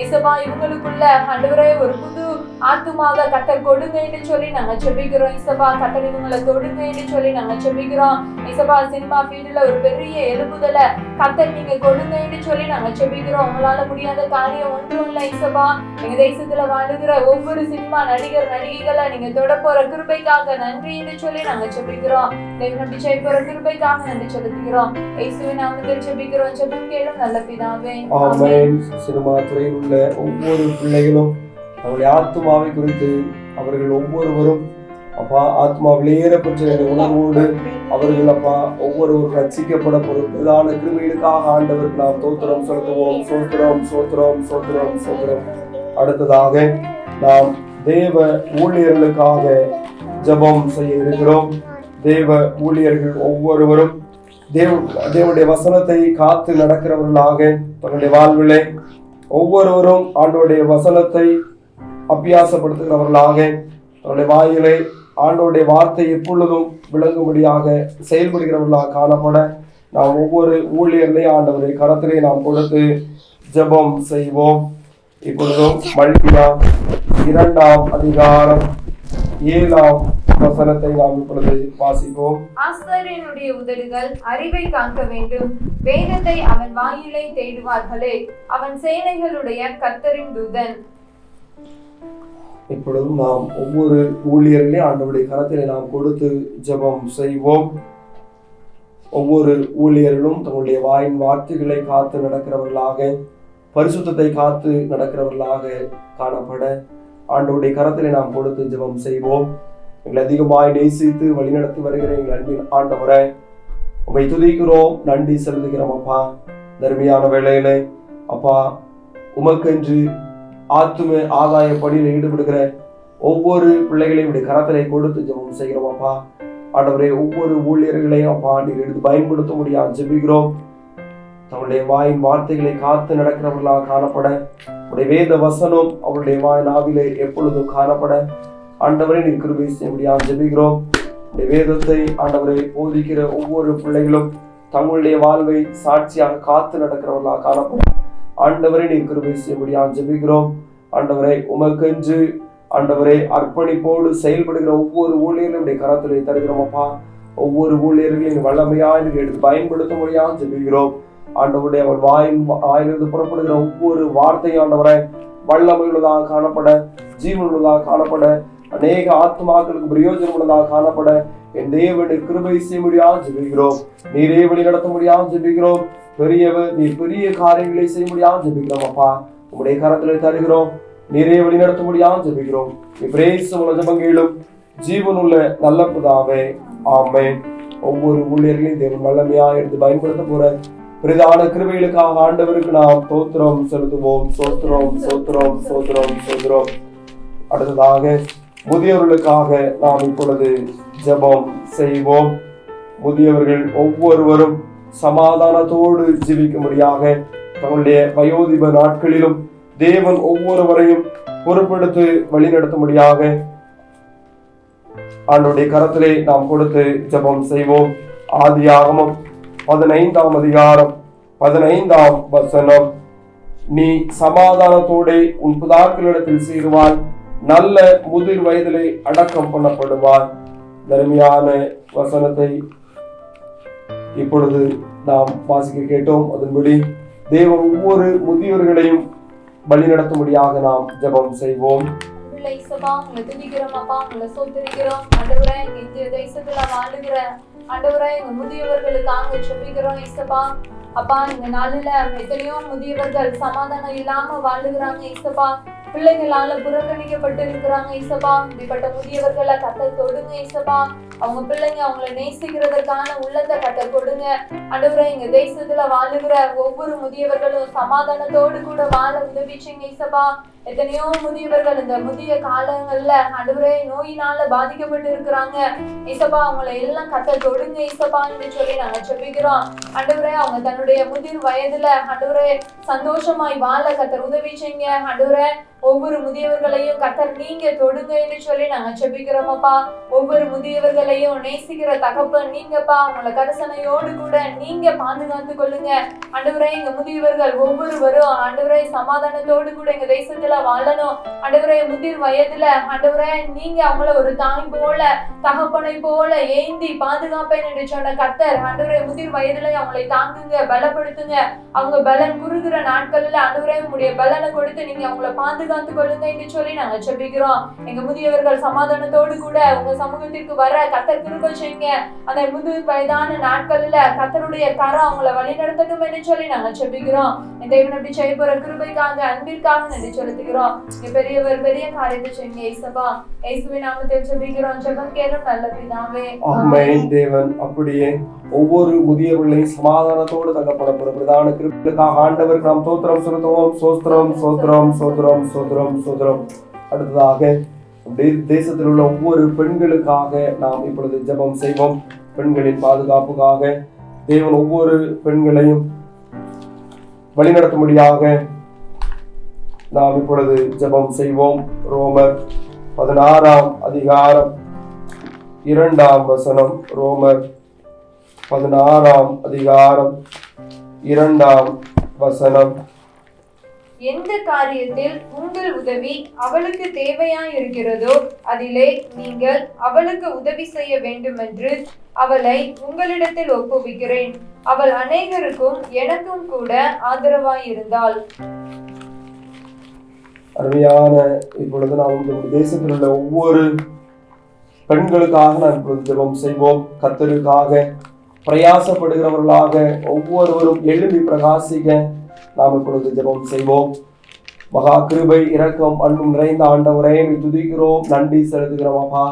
இசப்பா இவங்களுக்குள்ள ஆண்டவரே ஒரு புது ஆத்துமாக கத்தர் கொடுங்க என்று சொல்லி நாங்க ஜெபிக்கிறோம். இசப்பா கத்தர் இவங்களை தொடுங்க என்று சொல்லி நாங்க ஜெபிக்கிறோம். இசப்பா சினிமா ஃபீல்டுல ஒரு பெரிய எழுப்புதலை கத்தர் நீங்க கொடுங்க என்று சொல்லி நாங்க ஜெபிக்கிறோம். உங்களால முடியாத காரியம் ஒன்றும் இல்லை. இசப்பா எங்க தேசத்துல வாழுகிற ஒவ்வொரு சினிமா நடிகர் நடிகைகளை நீங்க தொட போற கிருபைக்காக நன்றி என்று சொல்லி நாங்க ஜெபிக்கிறோம். நம்பி செய்ய போற கிருபைக்காக நன்றி செலுத்துகிறோம். இயேசுவின் நாமத்தில் ஜெபிக்கிறோம். ஜெபம் கேளும் நல்ல பிதாவே. ஆமென். சினிமா துறையில் உள்ள ஒவ்வொரு பிள்ளைகளும் அவருடைய ஆத்மாவை குறித்து அவர்கள் ஒவ்வொருவரும் அப்பா ஆத்மா வெளியேற பெற்ற உணர்வோடு அவர்கள் அப்பா ஒவ்வொருவரும் ரட்சிக்கப்பட பொறுப்பதான கிருபைகளுக்காக ஆண்டவருக்கு நாம் தோத்திரம் செலுத்துவோம். சோத்திரம் சோத்திரம் சோத்திரம் சோத்திரம். அடுத்ததாக நாம் தேவ ஊழியர்களுக்காக ஜெபம் செய்ய இருக்கிறோம். தேவ ஊழியர்கள் ஒவ்வொருவரும் தேவனுடைய வசனத்தை காத்து நடக்கிறவர்களாக தன்னுடைய வாழ்விலே ஒவ்வொருவரும் ஆண்டவருடைய வசனத்தை அபியாசப்படுத்துகிறவர்களாக தன்னுடைய வாயிலே ஆண்டவருடைய வார்த்தை எப்பொழுதும் விளங்கும்படியாக செயல்படுகிறவர்களாக காணப்பட நாம் ஒவ்வொரு ஊழியர்களையும் ஆண்டவரை கரத்திலே நாம் கொடுத்து ஜெபம் செய்வோம். இப்பொழுதும் மல்கியா 2ஆம் அதிகாரம் 7ஆம் வசனத்தை நாம் இப்பொழுது வாசிப்போம். ஆசாரியனுடைய உதடுகள் அறிவை காக்க வேண்டும், வேதத்தை அவன் வாயிலை தேடுவார்களே, அவன் சேனைகளுடைய கர்த்தரின் தூதன். இப்பொழுதும் நாம் ஒவ்வொரு ஊழியர்களையும் ஆண்டவருடைய கரத்திலே நாம் கொடுத்து ஜெபம் செய்வோம். ஒவ்வொரு ஊழியர்களும் தங்களுடைய வாயின் வார்த்தைகளை காத்து நடக்கிறவர்களாக பரிசுத்தத்தை காத்து நடக்கிறவர்களாக காணப்பட ஆண்டவருடைய கரத்திலே நாம் கொடுத்து ஜெபம் செய்வோம். எங்களை அதிகமாய் நேசித்து வழிநடத்தி வருகிற எங்கள் அன்பின் ஆண்டவரே, உம்மை துதிக்கிறோம், நன்றி செலுத்துகிறோம் அப்பா. தர்மியான வேளையிலே அப்பா, உமக்கென்று ஆத்தும ஆதாய பணியில் ஈடுபடுகிற ஒவ்வொரு பிள்ளைகளையும் இப்படி கரத்திலே கொடுத்து ஜெபம் செய்கிறோம் அப்பா. ஆண்டவரே, ஒவ்வொரு ஊழியர்களையும் அப்பா நீர் எடுத்து பயன்படுத்த முடியாது ஜெபிக்கிறோம். தங்களுடைய வாயின் வார்த்தைகளை காத்து நடக்கிறவர்களாக காணப்பட, உடைய வேத வசனம் அவருடைய வாய் நாவிலே எப்பொழுதும் காணப்பட ஆண்டவரே நீர் கிருபை செய்ய முடியாது ஜெபிக்கிறோம். உடைய வேதத்தை ஆண்டவரை போதிக்கிற ஒவ்வொரு பிள்ளைகளும் தங்களுடைய வாழ்வை சாட்சியாக காத்து நடக்கிறவர்களாக காணப்பட ஆண்டவரை நீர் கிருபை செய்ய முடியாது ஜெபிக்கிறோம். ஆண்டவரை, உமக்கென்று ஆண்டவரை அர்ப்பணிப்போடு செயல்படுகிற ஒவ்வொரு ஊழியர்களுடைய கரத்திலே தருகிறோம் அப்பா. ஒவ்வொரு ஊழியர்களையும் வல்லமையாய் எடுத்து பயன்படுத்த முடியாது ஜெபிக்கிறோம். ஆண்டவருடைய அவர் வாயிலிருந்து புறப்படுகிற ஒவ்வொரு வார்த்தையும் ஆண்டவரை வல்லமை உள்ளதாக காணப்பட, ஜீவன் உள்ளதாக காணப்பட, அநேக ஆத்மாக்களுக்கு பிரயோஜனம் உள்ளதாக காணப்பட என் தேவனை கிருபை செய்ய முடியாது ஜெபிக்கிறோம். நீரே வழி நடத்த முடியாது ஜெபிக்கிறோம். பெரியவர், நீர் பெரிய காரியங்களை செய்ய முடியாது ஜெபிக்கிறோம் அப்பா. உங்களுடைய கரத்திலே தருகிறோம். நீரே வழி நடத்த முடியாது ஜெபிக்கிறோம். ஜபங்களும் ஜீவனுள்ள நல்ல பிதாவே, ஆமென். ஒவ்வொரு ஊழியர்களையும் தேவன் வல்லமையா எடுத்து பயன்படுத்த போற பிரதான கிருபைகளுக்காக ஆண்டவருக்கு நாம் ஸ்தோத்திரம் செலுத்துவோம். சோத்திரம் சோத்திரம் சோத்திரம் சோத்திரம். அடுத்ததாக முதியவர்களுக்காக நாம் இப்பொழுது ஜெபம் செய்வோம். முதியவர்கள் ஒவ்வொருவரும் சமாதானத்தோடு ஜீவிக்கும்படியாக தங்களுடைய வயோதிப நாட்களிலும் தேவன் ஒவ்வொருவரையும் பொறுப்பெடுத்து வழிநடத்தும்படியாக ஆண்டவருடைய கரத்திலே நாம் கொடுத்து ஜெபம் செய்வோம். ஆதியாகமம் 15ஆம் அதிகாரம் 15ஆம் வசனம். நீ சமாதானத்தோடு உன் பிதாக்களிடத்தில் சேருவாய், நல்ல முதிர் வயதிலே அடக்கம் பண்ணப்படுவாய். தர்மியான வசனத்தை இப்பொழுது நாம் வாசிக்க கேட்டோம். அதன்படி தேவன் ஒவ்வொரு முதியோர்களையும் வழி நடத்தும்படியாக நாம் ஜெபம் செய்வோம். எங்க முதியவர்களுக்காக ஜெபிக்கிறோம் இயேசுப்பா. அப்பா, இந்த நாளில எத்தனையோ முதியவர்கள் சமாதானம் இல்லாம வாழுகிறாங்க இயேசுப்பா. பிள்ளைகளால புறக்கணிக்கப்பட்டு இருக்கிறாங்க இயேசுப்பா. இப்படிப்பட்ட முதியவர்களை கர்த்தர் தொடுங்க இயேசுப்பா. அவங்க பிள்ளைங்க அவங்களை நேசிக்கிறதுக்கான உள்ளத்தை கர்த்தர் கொடுங்க ஆண்டவரே. எங்க தேசத்துல வாழுகிற ஒவ்வொரு முதியவர்களும் சமாதானத்தோடு கூட வாழ உதவிச்சிங்க இயேசுப்பா. எத்தனையோ முதியவர்கள் இந்த முதிய காலங்கள்ல ஆண்டவரே நோயினால பாதிக்கப்பட்டு இருக்கிறாங்க இயேசுப்பா. அவங்களை எல்லாம் கர்த்தர் தொடுங்க இயேசுப்பா என்று சொல்லி நாங்க ஜெபிக்கிறோம் ஆண்டவரே. அவங்க தன்னுடைய முதிர் வயதுல ஆண்டவரே சந்தோஷமாய் வாழ கர்த்தர் உதவி செய்யுங்க ஆண்டவரே. ஒவ்வொரு முதியவர்களையும் கர்த்தர் நீங்க தொடுங்க என்று சொல்லி நாங்க ஜெபிக்கிறோம் அப்பா. ஒவ்வொரு முதியவர்களையும் நேசிக்கிற தகப்பன் நீங்கப்பா. அவங்களை கரிசனையோடு கூட நீங்க பாதுகாத்து கொள்ளுங்க ஆண்டவரே. எங்க முதியவர்கள் ஒவ்வொருவரும் ஆண்டவரே சமாதானத்தோடு கூட எங்க தேசத்துல வாழணும் ஆண்டவரே. முதிர் வயதுல ஆண்டவரே நீங்க அவங்கள ஒரு தாய் போல தகப்பனை போல ஏந்தி பாதுகாப்பேன் என்று சொன்ன கர்த்தர் ஆண்டவரே முதிர் வயதுல அவங்களை தாங்குங்க, பலப்படுத்துங்க. அவங்க பலன் குறுகிற நாட்கள்ல ஆண்டவரே உங்களுடைய பலனை கொடுத்து நீங்க அவங்களை பாதுகாத்து கொள்ளுங்க என்று சொல்லி நாங்க ஜெபிக்கிறோம். எங்க முதியவர்கள் சமாதானத்தோடு கூட உங்க சமூகத்திற்கு வர கர்த்தர் கிருபை செய்யுங்க. அந்த முதிர் வயதான நாட்கள்ல கர்த்தருடைய கரம் அவங்களை வழி நடத்தட்டும் என்று சொல்லி நாங்க ஜெபிக்கிறோம். இந்த தேவன் அப்படி செய்ய போற கிருபைக்காக அன்பிற்காக நன்றி செலுத்துகிறோம். பெரியவர் பெரிய காரியத்தை செய்யுங்க இயேசுப்பா. இயேசுவின் நாமத்தில் ஜெபிக்கிறோம். ஜெபம் கேளும் நல்ல பிதாவே, ஆமென். தேவன் அப்படியே ஒவ்வொரு முதியவர்களையும் சமாதானத்தோடு தங்கப்பட பிரதான கிருபைக்காக ஆண்டவருக்கு நாம் ஸ்தோத்திரம் செலுத்துவோம். சோஸ்திரம் சோத்திரம் சோத்திரம் சோத்திரம் சோத்திரம். அடுத்ததாக தேசத்தில் உள்ள ஒவ்வொரு பெண்களுக்காக நாம் இப்பொழுது ஜெபம் செய்வோம். பெண்களின் பாதுகாப்புக்காக தேவன் ஒவ்வொரு பெண்களையும் வழிநடத்தும்படியாக நாம் இப்பொழுது ஜெபம் செய்வோம். ரோமர் 16ஆம் அதிகாரம் 2ஆம் வசனம். ரோமர் 16ஆம் அதிகாரம் 2ஆம் வசனம். எந்த காரியத்தில் உங்கள் உதவி அவளுக்கு தேவையாய் இருக்கிறதோ அதிலே நீங்கள் அவளுக்கு உதவி செய்ய வேண்டுமென்று அவளை உங்களிடத்தில் ஒப்புவிக்கிறேன். அவள் அநேகருக்கும் எனக்கும் கூட ஆதரவாய் இருந்தாள். அருமையான இப்பொழுது நாம் தேசத்தில் உள்ள ஒவ்வொரு பெண்களுக்காக நாம் இப்பொழுது ஜெபம் செய்வோம். கர்த்தருக்காக பிரயாசப்படுகிறவர்களாக ஒவ்வொருவரும் எழும்பி பிரகாசிக்க நாம் இப்பொழுது ஜெபம் செய்வோம். மகா கிருபை இரக்கம் அன்பும் நிறைந்த ஆண்டவரே துதிக்கிறோம், நன்றி செலுத்துகிறோம் அப்பா.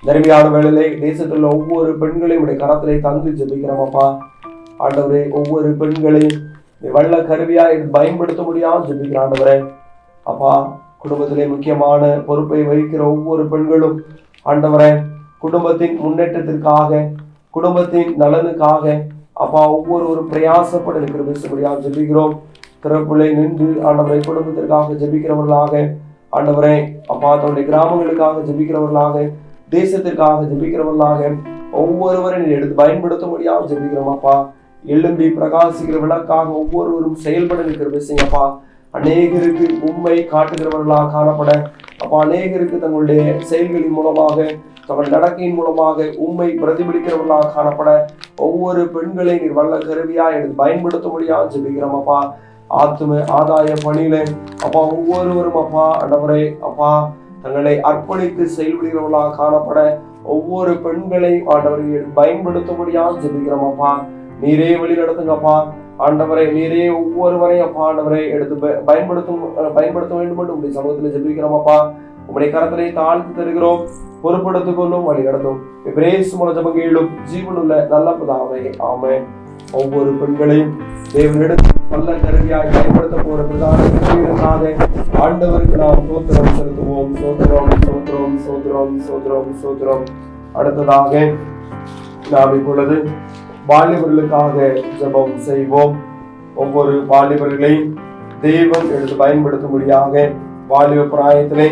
தருமையான வேளையிலே தேசத்தில் ஒவ்வொரு பெண்களையும் உடைய கரத்திலே தந்து ஜெபிக்கிறோம் அப்பா. ஆண்டவரே, ஒவ்வொரு பெண்களையும் வல்ல கருவியாய் பயன்படுத்த முடியாது ஜெபிக்கிற ஆண்டவரே அப்பா. குடும்பத்திலே முக்கியமான பொறுப்பை வகிக்கிற ஒவ்வொரு பெண்களும் ஆண்டவரே, குடும்பத்தின் முன்னேற்றத்திற்காக, குடும்பத்தின் நலனுக்காக அப்பா ஒவ்வொரு பிரயாசப்பட இருக்கிற பேசப்படியாக ஜெபிக்கிறோம். பிறப்புகளை நின்று ஆண்டவரை குடும்பத்திற்காக ஜெபிக்கிறவர்களாக, ஆண்டவரே அப்பா தன்னுடைய கிராமங்களுக்காக ஜெபிக்கிறவர்களாக, தேசத்திற்காக ஜெபிக்கிறவர்களாக ஒவ்வொருவரை எடுத்து பயன்படுத்த முடியாமல் ஜெபிக்கிறோம் அப்பா. எழும்பி பிரகாசிக்கிற விளக்காக ஒவ்வொருவரும் செயல்பட இருக்கிற பேசுங்கப்பா. அநேகருக்கு உண்மை காட்டுகிறவர்களாக காணப்பட அப்பா, அநேகருக்கு தங்களுடைய செயல்களின் மூலமாக, தங்கள் நடக்கையின் மூலமாக உண்மை பிரதிபலிக்கிறவர்களாக காணப்பட ஒவ்வொரு பெண்களை நீர் வல்ல கருவியா எடுத்து பயன்படுத்த முடியாது ஜெபிக்கிறோம் அப்பா. ஆத்தும ஆதாய பணியில அப்பா ஒவ்வொருவரும் அப்பா ஆண்டவரே அப்பா தங்களை அர்ப்பணித்து செயல்படுகிறவர்களாக காணப்பட ஒவ்வொரு பெண்களை ஆண்டவரை பயன்படுத்த முடியாது ஜெபிக்கிறோம் அப்பா. நீரே வழி நடத்துங்கப்பா ஆண்டவரை. நீரே ஒவ்வொருவரையும் அப்பா ஆண்டவரை எடுத்து பயன்படுத்த வேண்டும் என்று உங்களுடைய சமூகத்தில் ஜெபிக்கிறோம் அப்பா. உங்களுடைய கரத்திலே தாழ்த்து தருகிறோம். பொறுப்படுத்திக் கொள்ளும், வழி நடத்தும். இயேசு மூலம் ஜெபங்களும் ஜீவனுள்ள நல்ல பிதாவே, ஆமென். ஒவ்வொரு பெண்களையும் தேவனிடத்தில் நல்ல கருவியாய் பயன்படுத்த போற பிரதான ஆண்டவருக்கு நாம் சோத்திரம் செலுத்துவோம். சோத்திரம் சோத்திரம் சோத்திரம் சோத்திரம் சோத்திரம். அடுத்ததாக நாம் இப்பொழுது வாலிபர்களுக்காக ஜெபம் செய்வோம். ஒவ்வொரு வாலிபர்களையும் தேவன் எடுத்து பயன்படுத்தும்படியாக வாலிப பிராயத்திலே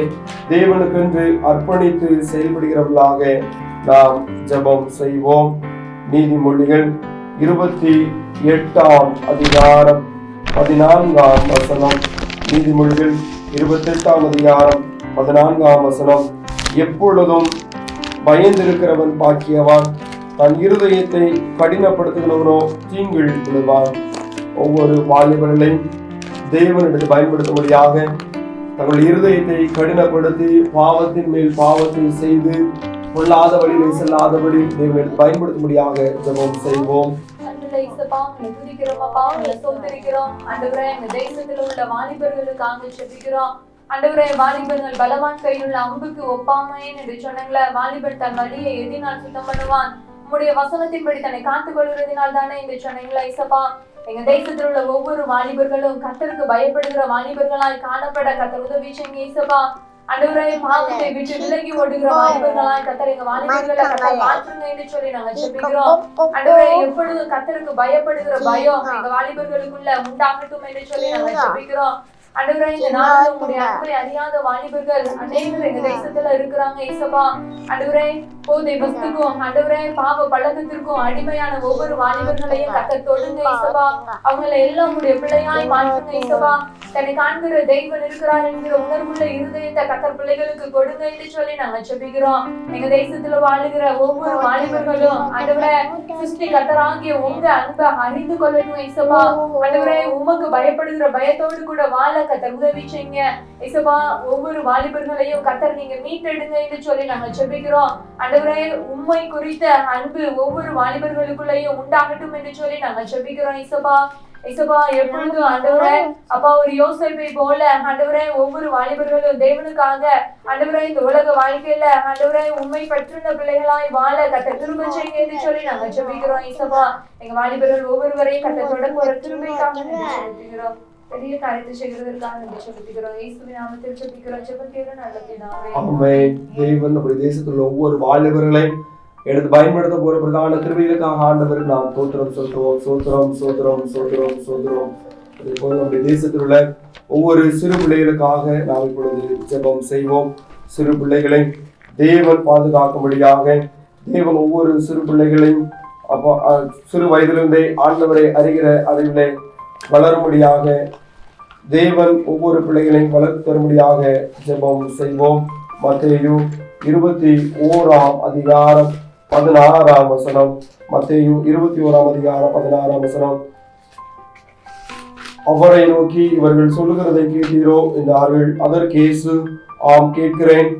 தேவனுக்கென்று அர்ப்பணித்து செயல்படுகிறவர்களாக நாம் ஜெபம் செய்வோம். நீதிமொழிகள் 28ஆம் அதிகாரம் 14ஆம் வசனம். நீதிமொழிகள் 28ஆம் அதிகாரம் 14ஆம் வசனம். எப்பொழுதும் பயந்திருக்கிறவன் பாக்கியவான், தன் இருதயத்தை கடினப்படுத்துகிறவனோ தீங்கில் விழுவான். ஒவ்வொரு வாலிபர்களையும் தேவனிடத்தை பயன்படுத்தும்படியாக தங்கள் இருதயத்தை கடினப்படுத்தி பாவத்தின் மேல் பாவத்தை செய்து கொள்ளாத வழியிலே செல்லாதபடி தேவனை பயன்படுத்தும்படியாக ஜெபம் செய்வோம். வாலிபர்கள் பலவான் கையில் அம்புக்கு ஒப்பாமையன் என்று சொன்னீங்களே. வாலிபன் தன் வழியை எதினால் சுத்தம் பண்ணுவான், உம்முடைய வசனத்தின்படி தன்னை காத்துக் கொள்கிறதினால் தானே என்று சொன்னீங்களா இசப்பா. எங்க தேசத்தில் உள்ள ஒவ்வொரு வாலிபர்களும் கர்த்தருக்கு பயப்படுகிற வாலிபர்களாய் காணப்பட கர்த்தர் உதவி செய்யுங்க இசப்பா. ஆண்டவரே, பாவத்தை விட்டு விலகி ஓடுகிற வாலிபர்களாய் கர்த்தர் எங்க வாலிபர்களை கர்த்தர் மாற்றுங்க என்று சொல்லி நாங்க ஜெபிக்கிறோம். ஆண்டவரே, எப்பொழுதும் கர்த்தருக்கு பயப்படுகிற பயம் எங்க வாலிபர்களுக்குள்ள உண்டாகட்டும் என்று சொல்லி நாங்க ஜெபிக்கிறோம். ஆண்டவரே, இந்த நாளில் உங்களுடைய அன்பை அறியாத வாலிபர்கள் அநேகர் எங்க தேசத்துல இருக்கிறாங்க இசப்பா. ஆண்டவரே, போதை வஸ்துக்கும் ஆண்டவரே பாவ பழக்கத்திற்கும் அடிமையான ஒவ்வொரு வாலிபர்களையும் கர்த்தர் தொடுங்க இசப்பா. அவங்கள எல்லாம் உடைய பிள்ளையாய் மாற்றுங்க இசப்பா. தன்னை காண்கிற தெய்வன் இருக்கிறார் என்கிற உணர்வுள்ள இருதயத்தை கர்த்தர் பிள்ளைகளுக்கு கொடுங்க என்று சொல்லி நாங்க ஜெபிக்கிறோம். எங்க தேசத்துல வாழுகிற ஒவ்வொரு வாலிபர்களும் ஆண்டவரே சிருஷ்டி கர்த்தராகிய உங்க அன்பை அறிந்து கொள்ளணும் இசப்பா. ஆண்டவரே, உமக்கு பயப்படுகிற பயத்தோடு கூட வாழ கர்த்தர் உதவி செய்யுங்க இசப்பா. ஒவ்வொரு வாலிபர்களையும் கர்த்தர் நீங்க மீட்டெடுங்க என்று சொல்லி நாங்க ஜெபிக்கிறோம். ஆண்டவரே, உம்மை குறித்த அன்பு ஒவ்வொரு வாலிபர்களுக்குள்ளேயும் உண்டாகட்டும் என்று சொல்லி நாங்க ஜெபிக்கிறோம் இசப்பா. இசப்பா, எப்பொழுதும் ஆண்டவரே அப்பா ஒரு யோசேப்பை போல ஆண்டவரே ஒவ்வொரு வாலிபர்களும் தேவனுக்காக ஆண்டவரே இந்த உலக வாழ்க்கையில ஆண்டவரே உண்மை பற்றின பிள்ளைகளாய் வாழ கர்த்தர் திரும்ப செய்யுங்க என்று சொல்லி நாங்க ஜெபிக்கிறோம் இசப்பா. எங்க வாலிபர்கள் ஒவ்வொருவரையும் கர்த்தர் தொடர்ந்து ஒரு திரும்பிக்காக ஜெபிக்கிறோம். பெரிய காரியத்தை செய்கிறதற்காக ஜெபிக்கிறோம். இயேசுவின் நாமத்தில் ஜெபிக்கிறோம். ஜெபக்கேளும் நல்ல பிதாவே, ஆமென். தேவன் நம்முடைய தேசத்தில் ஒவ்வொரு வாலிபர்களையும் எடுத்து பயன்படுத்த போற பிரதான கிருபைகளுக்காக ஆண்டவருக்கு நாம் தோத்திரம் சொல்லுவோம். சோத்திரம் சோத்திரம் சோத்திரம் சோத்திரம். அதே போல நம்முடைய தேசத்தில் உள்ள ஒவ்வொரு சிறு பிள்ளைகளுக்காக நாம் இப்பொழுது ஜெபம் செய்வோம். சிறு பிள்ளைகளை தேவன் பாதுகாக்கும்படியாக தேவன் ஒவ்வொரு சிறு பிள்ளைகளையும் அப்போ சிறு வயதிலிருந்தே ஆண்டவரை அறிகிற அறிவிலே வளரும்படியாக தேவன் ஒவ்வொரு பிள்ளைகளையும் வளர்த்து தரும்படியாக ஜெபம் செய்வோம். மத்தேயு 21ஆம் அதிகாரம் 16ஆம் வசனம். மத்தேயு 21ஆம் அதிகாரம் 16ஆம் வசனம். அவரை நோக்கி, இவர்கள் சொல்லுகிறதை கேட்டீரோ என்றார்கள். அதற்கு இயேசு, ஆம் கேட்கிறேன்.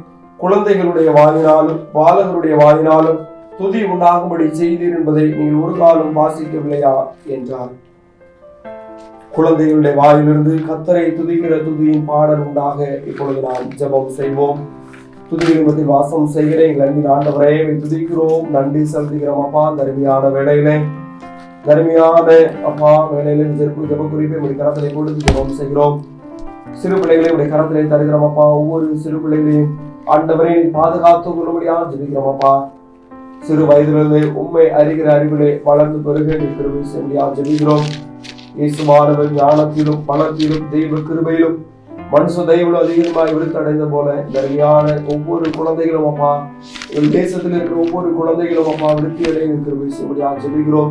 குழந்தைகளுடைய வாயினாலும் பாலகருடைய வாயினாலும் துதி உண்டாகும்படி செய்தீர் என்பதை நீங்கள் ஒரு காலம் வாசிக்கவில்லையா என்றார். குழந்தைகளுடைய வாயிலிருந்து கர்த்தரை துதிக்கிற துதியின் பாடல் உண்டாக இப்பொழுது நாம் ஜெபம் செய்வோம். துதிகளின் வாசம் செய்கிற எங்கள் அன்பின் ஆண்டவரே துதிக்கிறோம், நன்றி செலுத்துகிறோம் அப்பா. தருமையான வேளையிலே அப்பா வேலையில ஜெப குறிப்பை உடைய கரத்திலே கொடுத்து ஜெபம் செய்கிறோம். சிறு பிள்ளைகளை உடைய கரத்திலே தருகிறோம் அப்பா. ஒவ்வொரு சிறு பிள்ளைகளையும் ஆண்டவரை பாதுகாத்துக் கொள்ளும்படியா ஜெபிக்கிறோம் அப்பா. சிறு வயதிலிருந்து உண்மை அறிகிற அறிவிலே வளர்ந்து பெருக கிருபை செய்ய ஜெபிக்கிறோம். இயேசுவானவர் ஞானத்திலும் பலத்திலும் தெய்வ கிருபையிலும் மனுஷ தெய்வம் அதிகமாய் விருத்தடைந்த போல தருமையான ஒவ்வொரு குழந்தைகளும் அப்பா, எங்கள் தேசத்தில் இருக்கிற ஒவ்வொரு குழந்தைகளும் அப்பா விருத்தி அடைய கிருபை செய்ய ஜெபிக்கிறோம்.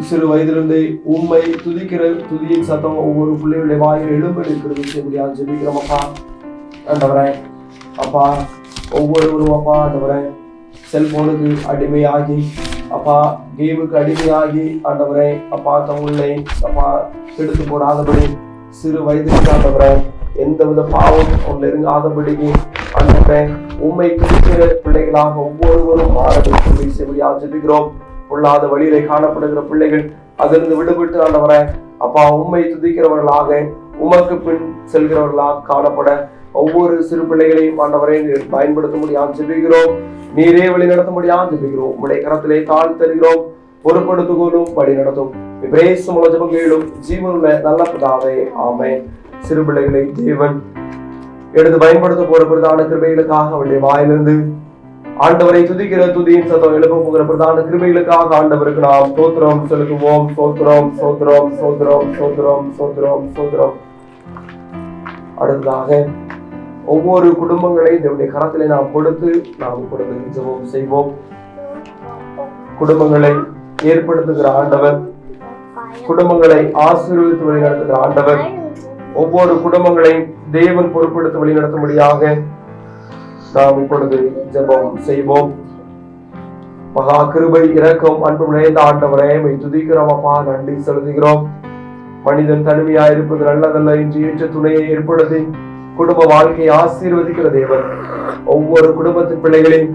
சிறு வயதிலிருந்தே உண்மை துதிக்கிற துதியின் சத்தம் ஒவ்வொரு பிள்ளைகளுடைய வாயில் எழும்படி இருக்கிறது செய்ய ஜெபிக்கிறோம் அப்பா. ஆண்டவரே அப்பா, ஒவ்வொருவரும் அப்பா ஆண்டவரே செல்போனுக்கு அடிமையாகி அப்பா, கேமுக்கு அடிமையாகி ஆண்டவரே அப்பா தங்களை அப்பா கெடுத்து போடாதபடி சிறு வயதிற்கு ஆண்டவரே எந்தவித பாவம் ஒன்று இருங்காதபடிக்கு ஆண்டவரே உண்மை துதிக்கிற பிள்ளைகளாக ஒவ்வொருவரும் மாறி செய்ய ஜெபிக்கிறோம். பொல்லாத வழியிலே காணப்படுகிற பிள்ளைகள் அதிலிருந்து விடுபட்டு ஆண்டவரே அப்பா உண்மை துதிக்கிறவர்களாக உமக்கு பின் செல்கிறவர்களாக காணப்பட ஒவ்வொரு சிறு பிள்ளைகளையும் ஆண்டவரை பயன்படுத்த முடியாது ஜெபிக்கிறோம். நீரே வழி நடத்த முடியாது ஜெபிக்கிறோம். உங்களுடைய கரத்திலே தாழ் தருகிறோம். பொறுப்படுத்துகோலும் வழி நடத்தும் ஜெபங்களும் ஜீவனுள்ள நல்ல பிதாவே ஆமென். சிறு பிள்ளைகளை தேவன் எடுத்து பயன்படுத்த போற பிரதான கிருபைகளுக்காக அவருடைய வாயிலிருந்து ஆண்டவரை துதிக்கிற துதியின் சத்தம் எழுப்ப போகிற பிரதான கிருபைகளுக்காக ஆண்டவருக்கு நாம் சோத்திரம் செலுத்துவோம். சோத்திரம் சோத்திரம் சோத்திரம் சோத்திரம் சோத்திரம் சோத்திரம். அடுத்ததாக ஒவ்வொரு குடும்பங்களை தேவனுடைய கரத்திலே நாம் கொடுத்து ஜெபம் செய்வோம். குடும்பங்களை ஏற்படுத்துகிற ஆண்டவர், குடும்பங்களை ஆசீர்வதித்து வழிநடத்துகிற ஆண்டவர், ஒவ்வொரு குடும்பங்களையும் தேவன் பொறுப்படுத்த வழிநடத்தும்படியாக நாம் இப்பொழுது ஜெபம் செய்வோம். மகா கிருபை இரக்கம் அன்பு நிறைந்த ஆண்டவரே துதிக்கிறோம் அப்பா, நன்றி செலுத்துகிறோம். மனிதன் தனிமையாய் இருப்பது நல்லதல்ல என்று ஏற்ற துணையை ஏற்படுத்தி குடும்ப வாழ்க்கையை ஆசீர்வதிக்கிற தேவன் ஒவ்வொரு குடும்பத்தின் பிள்ளைகளையும்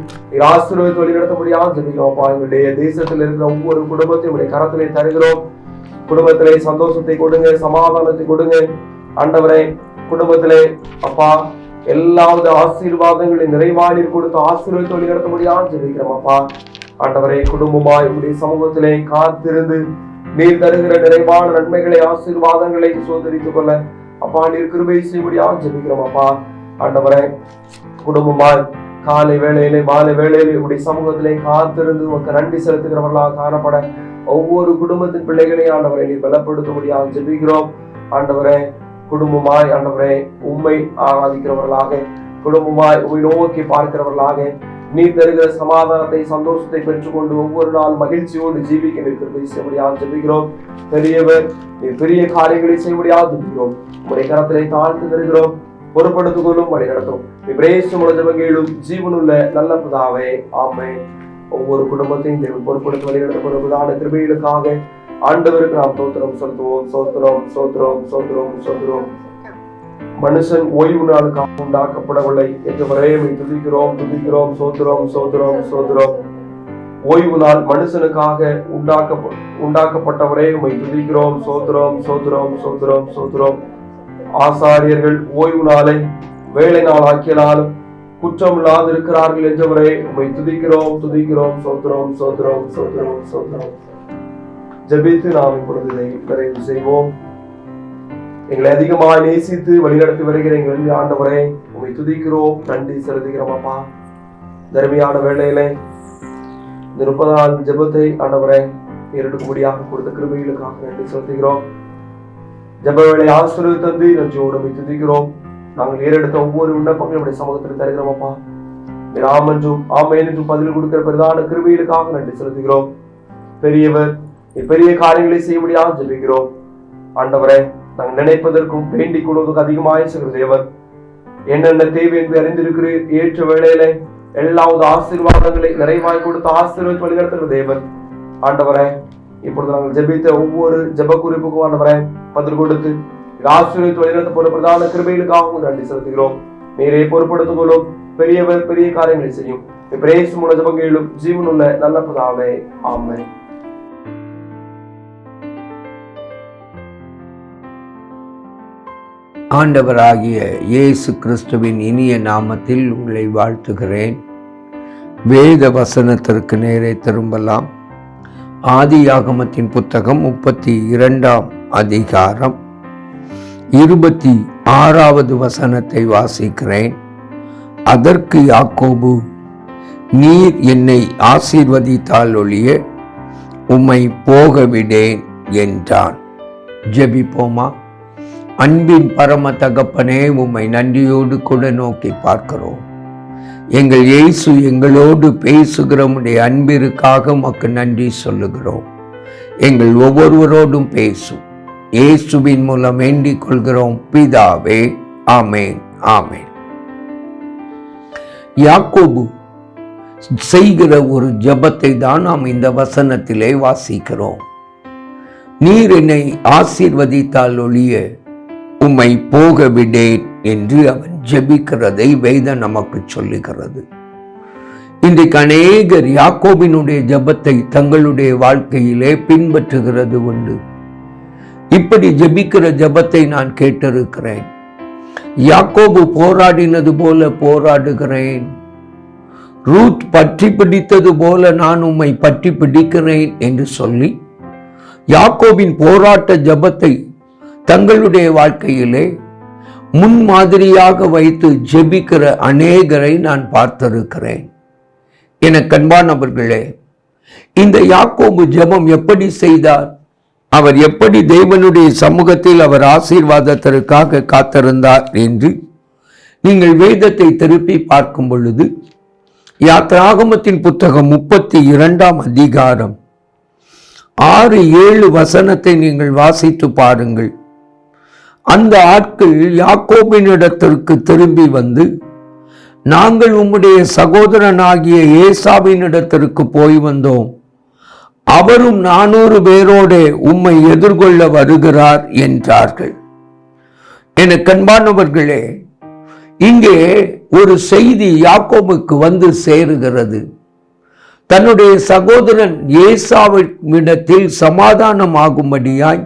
ஆசீர்வதித்து வழிநடத்த முடியாது ஜெபிக்கிறோம் அப்பா. எங்களுடைய தேசத்தில் இருக்கிற ஒவ்வொரு குடும்பத்தையும் உடைய கரத்திலே தருகிறோம். குடும்பத்திலே சந்தோஷத்தை கொடுங்க, சமாதானத்தை கொடுங்க ஆண்டவரே. குடும்பத்திலே அப்பா எல்லாவது ஆசீர்வாதங்களை நிறைவாளர் கொடுத்து ஆசீர்வதித்து வழி நடத்த முடியாது ஜெபிக்கிறோம் அப்பா. ஆண்டவரே குடும்பமாய் உடைய சமூகத்திலே காத்திருந்து நீர் தருகிற நிறைவான நன்மைகளை ஆசீர்வாதங்களை சோதரித்துக் கொள்ள அப்பா நீர் கிருபை செய்யும்படியாக ஜெபிக்கிறோம் அப்பா. ஆண்டவரே குடும்பமாய் காலை வேளையிலே மாலை வேளையிலே உடைய சமூகத்திலே காத்திருந்து உனக்கு நன்றி செலுத்துகிறவர்களாக காணப்பட ஒவ்வொரு குடும்பத்தின் பிள்ளைகளையும் ஆண்டவரை நீர் பலப்படுத்தும்படியாக ஜெபிக்கிறோம். ஆண்டவரே குடும்பமாய் ஆண்டவரே உம்மை ஆராதிக்கிறவர்களாக, குடும்பமாய் உம்மை நோக்கி பார்க்கிறவர்களாக நீ தருகிற சமாதானத்தை சந்தோஷத்தை பெற்றுக்கொண்டு ஒவ்வொரு நாள் மகிழ்ச்சியோடு ஜீவிக்க நிற்கிறபடியாக ஜெபிக்கிறோம். பெரியவர் நீ பெரிய காரியங்களை செய்யபடியாக ஜெபிக்கிறோம். உடைய கரத்திலே தாழ்த்து தருகிறோம். பொறுப்படுத்திக் கொள்ளும் வழி நடத்தும் ஜெபங்களும் ஜீவனுள்ள நல்ல பிதாவே ஆமென். ஒவ்வொரு குடும்பத்தையும் தேவன் பொறுப்படுத்த வழி நடத்தப்படுவதான கிருபைகளுக்காக ஆண்டவருக்கு நாம் சோத்திரம் செலுத்துவோம். சோத்திரம் சோத்திரம் சோத்திரம் சோத்திரம். மனுஷன் ஓய்வு நாளுக்காக உண்டாக்கப்படவில்லை என்று வரையமை துதிக்கிறோம் துதிக்கிறோம். சோத்திரம் சோத்திரம் சோத்திரம். ஓய்வு நாள் மனுஷனுக்காக உண்டாக்கப்பட்டவரே உம்மை துதிக்கிறோம். சோத்திரம் சோத்திரம் சோத்திரம் சோத்திரம். ஆசாரியர்கள் ஓய்வு நாளை வேலை நாள் ஆக்கியனாலும் குற்றம் இல்லாது இருக்கிறார்கள் என்றவரே உம்மை துதிக்கிறோம் துதிக்கிறோம். சோத்திரம் சோத்திரம் சோத்திரம் சோத்திரம். ஜெபித்து நாம் இப்பொழுது நிறைவு செய்வோம். எங்களை அதிகமாக நேசித்து வழிநடத்தி வருகிற எங்கள் ஆண்டவரே உம்மை துதிக்கிறோம், நன்றி செலுத்துகிறோம் அப்பா. தர்மியான வேளையிலே இந்த 30 நாள் ஜெபத்தை ஆண்டவரே ஏறெடுக்கும்படியாக கொடுத்த கிருபைகளுக்காக நன்றி செலுத்துகிறோம். ஜெப வேளை ஆசீர்வாதம் தந்து நன்றியோடு உம்மை துதிக்கிறோம். நாங்கள் ஏறெடுத்த ஒவ்வொரு விண்ணப்பங்களுடைய சமூகத்தில் தருகிறோம் அப்பா. ஆம் என்றும் ஆமென் என்றும் பதில் கொடுக்கிற பிரதான கிருபைகளுக்காக நன்றி செலுத்துகிறோம். பெரியவர் பெரிய காரியங்களை செய்ய முடியாது ஜெபிக்கிறோம். ஆண்டவரே நாங்கள் நினைப்பதற்கும் வேண்டிக் கொள்வதற்கு அதிகமாக செய்கிற தேவன் என்னென்ன தேவை என்று அறிந்திருக்கிறீர். ஏற்ற வேளையில எல்லாவது ஆசீர்வாதங்களை நிறைவாய் கொடுத்து ஆசீர்வாதம் வழிநடத்துகிற தேவன் ஆண்டவரே இப்பொழுது நாங்கள் ஜெபித்த ஒவ்வொரு ஜெப குறிப்புக்கும் ஆண்டவரே பதில் கொடுத்து ஆசீர்வாதம் வழிநடத்த போற பிரதான கிருபைகளுக்காகவும் நன்றி செலுத்துகிறோம். நீரே பொறுப்படுத்திக் கொள்ளும். பெரியவர் பெரிய காரியங்களை செய்யும். பிரேசுமுள்ள ஜெபங்களும் ஜீவனுள்ள நல்ல பிதாவே ஆமென். ஆண்டவராகிய இயேசு கிறிஸ்துவின் இனிய நாமத்தில் உங்களை வாழ்த்துகிறேன். வேத வசனத்திற்கு நேரே திரும்பலாம். ஆதியாகமத்தின் புத்தகம் 32ஆம் அதிகாரம் 26வது வசனத்தை வாசிக்கிறேன். அதற்கு யாக்கோபு, நீர் என்னை ஆசீர்வதித்தால் ஒழிய உம்மை போகவிடேன் என்றான். ஜெபிப்போமா. அன்பின் பரம தகப்பனே, உம்மை நன்றியோடு கூட நோக்கி பார்க்கிறோம். எங்கள் இயேசு எங்களோடு பேசுகிற உம்முடைய அன்பிற்காக உமக்கு நன்றி சொல்லுகிறோம். எங்கள் ஒவ்வொருவரோடும் பேசும் இயேசுவின் மூலம் வேண்டிக் கொள்கிறோம் பிதாவே, ஆமேன், ஆமேன். யாக்கோபு செய்கிற ஒரு ஜெபத்தை தான் நாம் இந்த வசனத்திலே வாசிக்கிறோம். நீர் என்னை ஆசீர்வதித்தால் ஒழிய உம்மை போக விடேன் என்று அவன் ஜெபிக்கிறதை வேதம் நமக்கு சொல்லுகிறது. இன்றைக்கு அநேகர் யாக்கோபினுடைய ஜெபத்தை தங்களுடைய வாழ்க்கையிலே பின்பற்றுகிறது உண்டு. இப்படி ஜெபிக்கிற ஜெபத்தை நான் கேட்டிருக்கிறேன். யாக்கோபு போராடினது போல போராடுகிறேன், ரூத் பற்றி பிடித்தது போல நான் உம்மை பற்றி பிடிக்கிறேன் என்று சொல்லி யாக்கோபின் போராட்ட ஜெபத்தை தங்களுடைய வாழ்க்கையிலே முன்மாதிரியாக வைத்து ஜெபிக்கிற அநேகரை நான் பார்த்திருக்கிறேன். எனக்கு அன்பானவர்களே, இந்த யாக்கோபு ஜெபம் எப்படி செய்தார், அவர் எப்படி தேவனுடைய சமூகத்தில் அவர் ஆசீர்வாதத்திற்காக காத்திருந்தார் என்று நீங்கள் வேதத்தை திருப்பி பார்க்கும் பொழுது, யாத்ராகமத்தின் புத்தகம் 32ஆம் அதிகாரம் 6-7 வசனத்தை நீங்கள் வாசித்து பாருங்கள். அந்த ஆட்கள் யாக்கோபினிடத்திற்கு திரும்பி வந்து, நாங்கள் உம்முடைய சகோதரனாகிய ஏசாவினிடத்திற்கு போய் வந்தோம், அவரும் 400 பேரோட உம்மை எதிர்கொள்ள வருகிறார் என்றார்கள். என கண்பானவர்களே, இங்கே ஒரு செய்தி யாக்கோபுக்கு வந்து சேருகிறது. தன்னுடைய சகோதரன் ஏசாவிடத்தில் சமாதானமாகும்படியாய்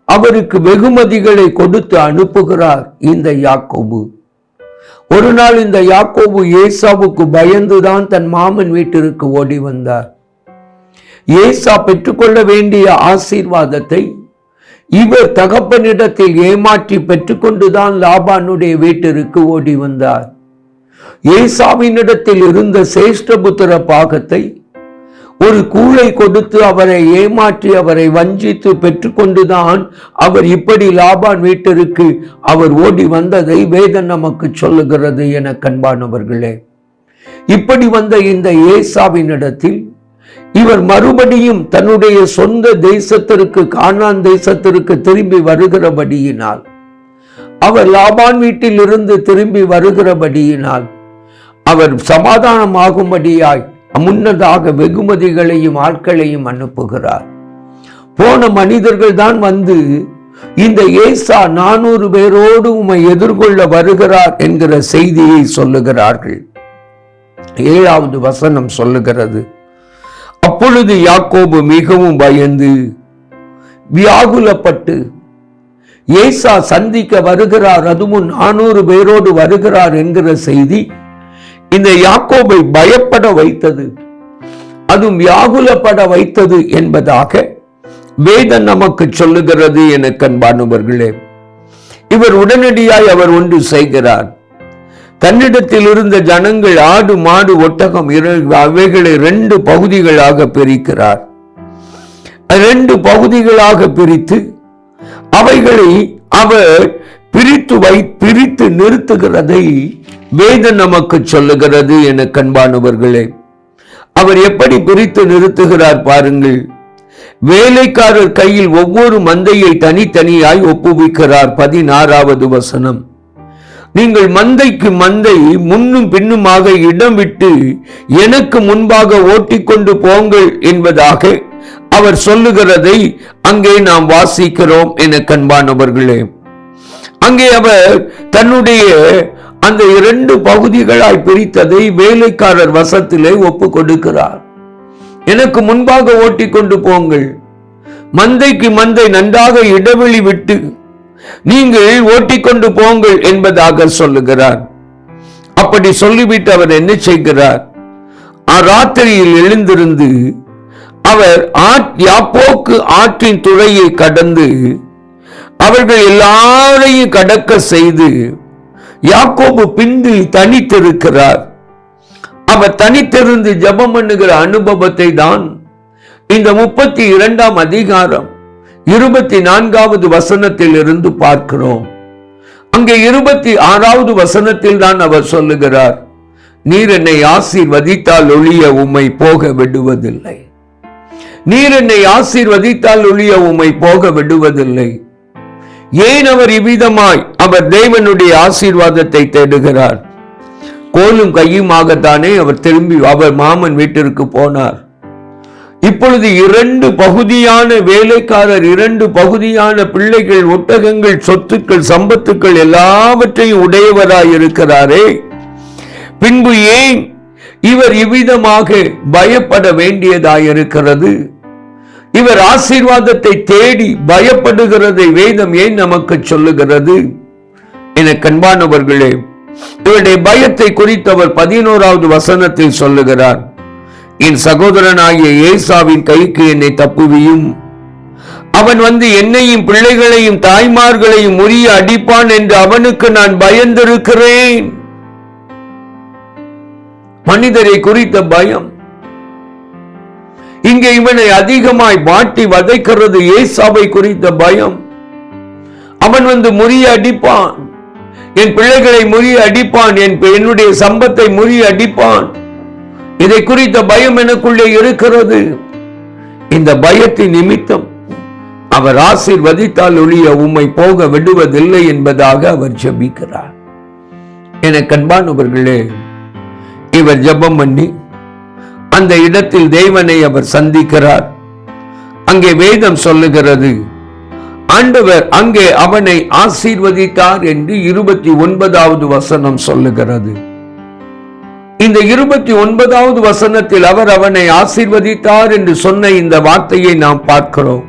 அவருக்கு வெகுமதிகளை கொடுத்து அனுப்புகிறார் இந்த யாக்கோபு. ஒரு நாள் இந்த யாக்கோபு ஏசாவுக்கு பயந்துதான் தன் மாமன் வீட்டிற்கு ஓடி வந்தார். ஏசா பெற்றுக்கொள்ள வேண்டிய ஆசீர்வாதத்தை இவர் தகப்பனிடத்தில் ஏமாற்றி பெற்றுக்கொண்டுதான் லாபானுடைய வீட்டிற்கு ஓடி வந்தார். ஏசாவினிடத்தில் இருந்த சேஷ்டபுத்திர பாகத்தை ஒரு கூளை கொடுத்து அவரை ஏமாற்றி அவரை வஞ்சித்து பெற்றுக்கொண்டுதான் அவர் இப்படி லாபான் வீட்டிற்கு அவர் ஓடி வந்ததை வேதம் நமக்கு சொல்லுகிறது. என கண்பானவர்களே, இப்படி வந்த இந்த ஏசாவினிடத்தில் இவர் மறுபடியும் தன்னுடைய சொந்த தேசத்திற்கு, கானான் தேசத்திற்கு திரும்பி வருகிறபடியினால், அவர் லாபான் வீட்டில் இருந்து திரும்பி வருகிறபடியினால் அவர் சமாதானமாகும்படியாய் முன்னதாக வெகுமதிகளையும் ஆட்களையும் அனுப்புகிறார். போன மனிதர்கள் தான் வந்து இந்த ஏசா 400 பேரோடு உம்மை எதிர்கொள்ள வருகிறார் என்கிற செய்தியை சொல்லுகிறார்கள். 7வது வசனம் சொல்லுகிறது, அப்பொழுது யாக்கோபு மிகவும் பயந்து வியாகுலப்பட்டு, ஏசா சந்திக்க வருகிறார், அதுவும் 400 பேரோடு வருகிறார் என்கிற செய்தி இந்த யாக்கோபை பயப்பட வைத்தது, அதுவும் வியாகுலப்பட வைத்தது என்பதாக வேதம் நமக்கு சொல்லுகிறது. என கண்பானவர்களே, இவர் உடனடியாய் அவர் ஒன்று செய்கிறார். தன்னிடத்தில் இருந்த ஜனங்கள், ஆடு மாடு ஒட்டகம் அவைகளை 2 பகுதிகளாக பிரிக்கிறார். 2 பகுதிகளாக பிரித்து அவைகளை அவர் பிரித்து நிறுத்துகிறதை வேதம் நமக்கு சொல்லுகிறது. என கண்பானவர்களே, அவர் எப்படி பிரித்து நிறுத்துகிறார் பாருங்கள். வேலைக்காரர் கையில் ஒவ்வொரு மந்தையை தனித்தனியாய் ஒப்புவிக்கிறார். 16வது வசனம், நீங்கள் மந்தைக்கு மந்தை முன்னும் பின்னுமாக இடம் விட்டு எனக்கு முன்பாக ஓட்டிக்கொண்டு போங்கள் என்பதாக அவர் சொல்லுகிறதை அங்கே நாம் வாசிக்கிறோம். என கண்பானவர்களே, அங்கே அவர் தன்னுடைய அந்த 2 பகுதிகளாய் பிரித்ததை வேலைக்காரர் வசத்திலே ஒப்பு கொடுக்கிறார். எனக்கு முன்பாக ஓட்டிக்கொண்டு போங்கள், மந்தைக்கு மந்தை நன்றாக இடைவெளி விட்டு நீங்கள் ஓட்டிக்கொண்டு போங்கள் என்பதாக சொல்லுகிறார். அப்படி சொல்லிவிட்டு அவர் என்ன செய்கிறார்? ராத்திரியில் எழுந்திருந்து அவர் யாப்போக்கு ஆற்றின் துறையை கடந்து அவர்கள் எல்லாரையும் கடக்க செய்து யாக்கோபு பின்னில் தனித்திருக்கிறார். அவர் தனித்திருந்து ஜெபம் பண்ணுகிற அனுபவத்தை தான் இந்த 32ஆம் அதிகாரம் 24வது வசனத்தில் இருந்து பார்க்கிறோம். அங்கே 26வது வசனத்தில் தான் அவர் சொல்லுகிறார், நீர் என்னை ஆசீர்வதித்தால் ஒழிய உம்மை போக விடுவதில்லை. நீர் என்னை ஆசீர்வதித்தால் ஒழிய உம்மை போக விடுவதில்லை. ஏன் அவர் இவ்விதமாய் அவர் தேவனுடைய ஆசீர்வாதத்தை தேடுகிறார்? கோலும் கையுமாகத்தானே அவர் திரும்பி அவர் மாமன் வீட்டிற்கு போனார். இப்பொழுது 2 பகுதியான வேலைக்காரர், 2 பகுதியான பிள்ளைகள், ஒட்டகங்கள், சொத்துக்கள், சம்பத்துக்கள் எல்லாவற்றையும் உடையவராய் இருக்கிறாரே, பின்பு ஏன் இவர் இவ்விதமாக பயப்பட வேண்டியதாயிருக்கிறது? இவர் ஆசீர்வாதத்தை தேடி பயப்படுகிறதை வேதம் ஏன் நமக்கு சொல்லுகிறது? என கண்பானவர்களே, இவருடைய பயத்தை குறித்தவர் 11வது வசனத்தில் சொல்லுகிறார், என் சகோதரனாகிய ஏசாவின் கைக்கு என்னை தப்புவியும், அவன் வந்து என்னையும் பிள்ளைகளையும் தாய்மார்களையும் முறிய அடிப்பான் என்று அவனுக்கு நான் பயந்திருக்கிறேன். மனிதரை குறித்த பயம். இங்கே இவனை அதிகமாய் வாட்டி வதைக்கிறது ஏசாவை குறித்த பயம். அவன் வந்து முறிய அடிப்பான், என் பிள்ளைகளை முறிய அடிப்பான், என்னுடைய சம்பத்தை முறிய அடிப்பான். இதை குறித்த பயம் எனக்குள்ளே இருக்கிறது. இந்த பயத்தின் நிமித்தம் அவர் ஆசீர்வதித்தால் ஒழிய உம்மை போக விடுவதில்லை என்பதாக அவர் ஜெபிக்கிறார். என கண்பானவர்களே, இவர் ஜெபம் பண்ணி அந்த இடத்தில் தேவனை அவர் சந்திக்கிறார். அங்கே வேதம் சொல்லுகிறது, ஆண்டவர் அங்கே அவனை ஆசீர்வதித்தார் என்று 29வது வசனம் சொல்லுகிறது. இந்த 29வது வசனத்தில் அவர் அவனை ஆசீர்வதித்தார் என்று சொன்ன இந்த வார்த்தையை நாம் பார்க்கிறோம்.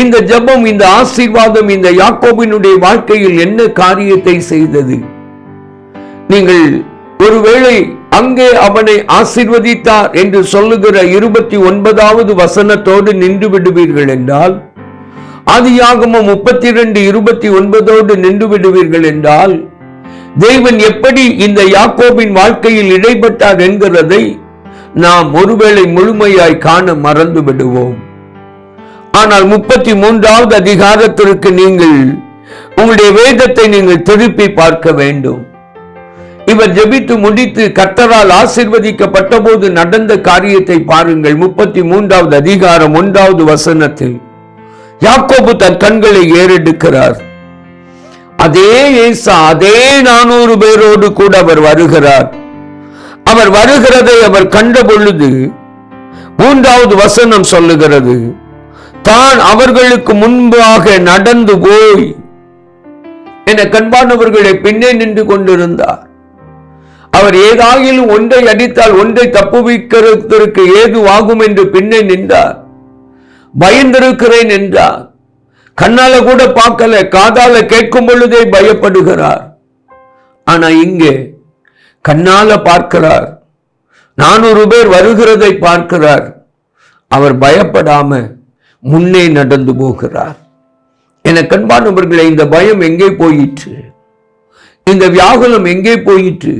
இந்த ஜெபம், இந்த ஆசீர்வாதம் இந்த யாக்கோபினுடைய வாழ்க்கையில் என்ன காரியத்தை செய்தது? நீங்கள் ஒருவேளை அங்கே அவனை ஆசீர்வதித்தார் என்று சொல்லுகிற 29வது வசனத்தோடு நின்று விடுவீர்கள் என்றால், ஆதியாகமம் 32:29 நின்று விடுவீர்கள் என்றால், தேவன் எப்படி இந்த யாக்கோபின் வாழ்க்கையில் இடைப்பட்டார் என்கிறதை நாம் ஒருவேளை முழுமையாய் காண மறந்து விடுவோம். ஆனால் 33வது அதிகாரத்திற்கு நீங்கள் உங்களுடைய வேதத்தை நீங்கள் திருப்பி பார்க்க வேண்டும். இவர் ஜெபித்து முடித்து கர்த்தரால் ஆசீர்வதிக்கப்பட்ட போது நடந்த காரியத்தை பாருங்கள். 33வது அதிகாரம் 1வது வசனத்தில் யாக்கோபு தன் கண்களை ஏறெடுக்கிறார். அதே ஏசா, அதே 400 பேரோடு கூட அவர் வருகிறார். அவர் வருகிறதை அவர் கண்ட பொழுது 3வது வசனம் சொல்லுகிறது, தான் அவர்களுக்கு முன்பாக நடந்து போய் என கண்பானவர்களை பின்னே நின்று கொண்டிருந்தார். அவர் ஏதாயிலும் ஒன்றை அடித்தால் ஒன்றை தப்புவிக்கிறதற்கு ஏதுவாகும் என்று பின்னே நின்றார். பயந்திருக்கிறேன் என்றார். கண்ணால கூட பார்க்கல, காதால கேட்கும் பொழுதே பயப்படுகிறார். ஆனா இங்கே கண்ணால பார்க்கிறார், 400 பேர் வருகிறதை பார்க்கிறார். அவர் பயப்படாம முன்னே நடந்து போகிறார். என கண்பானவர்களை, இந்த பயம் எங்கே போயிற்று? இந்த வியாகுலம் எங்கே போயிற்று?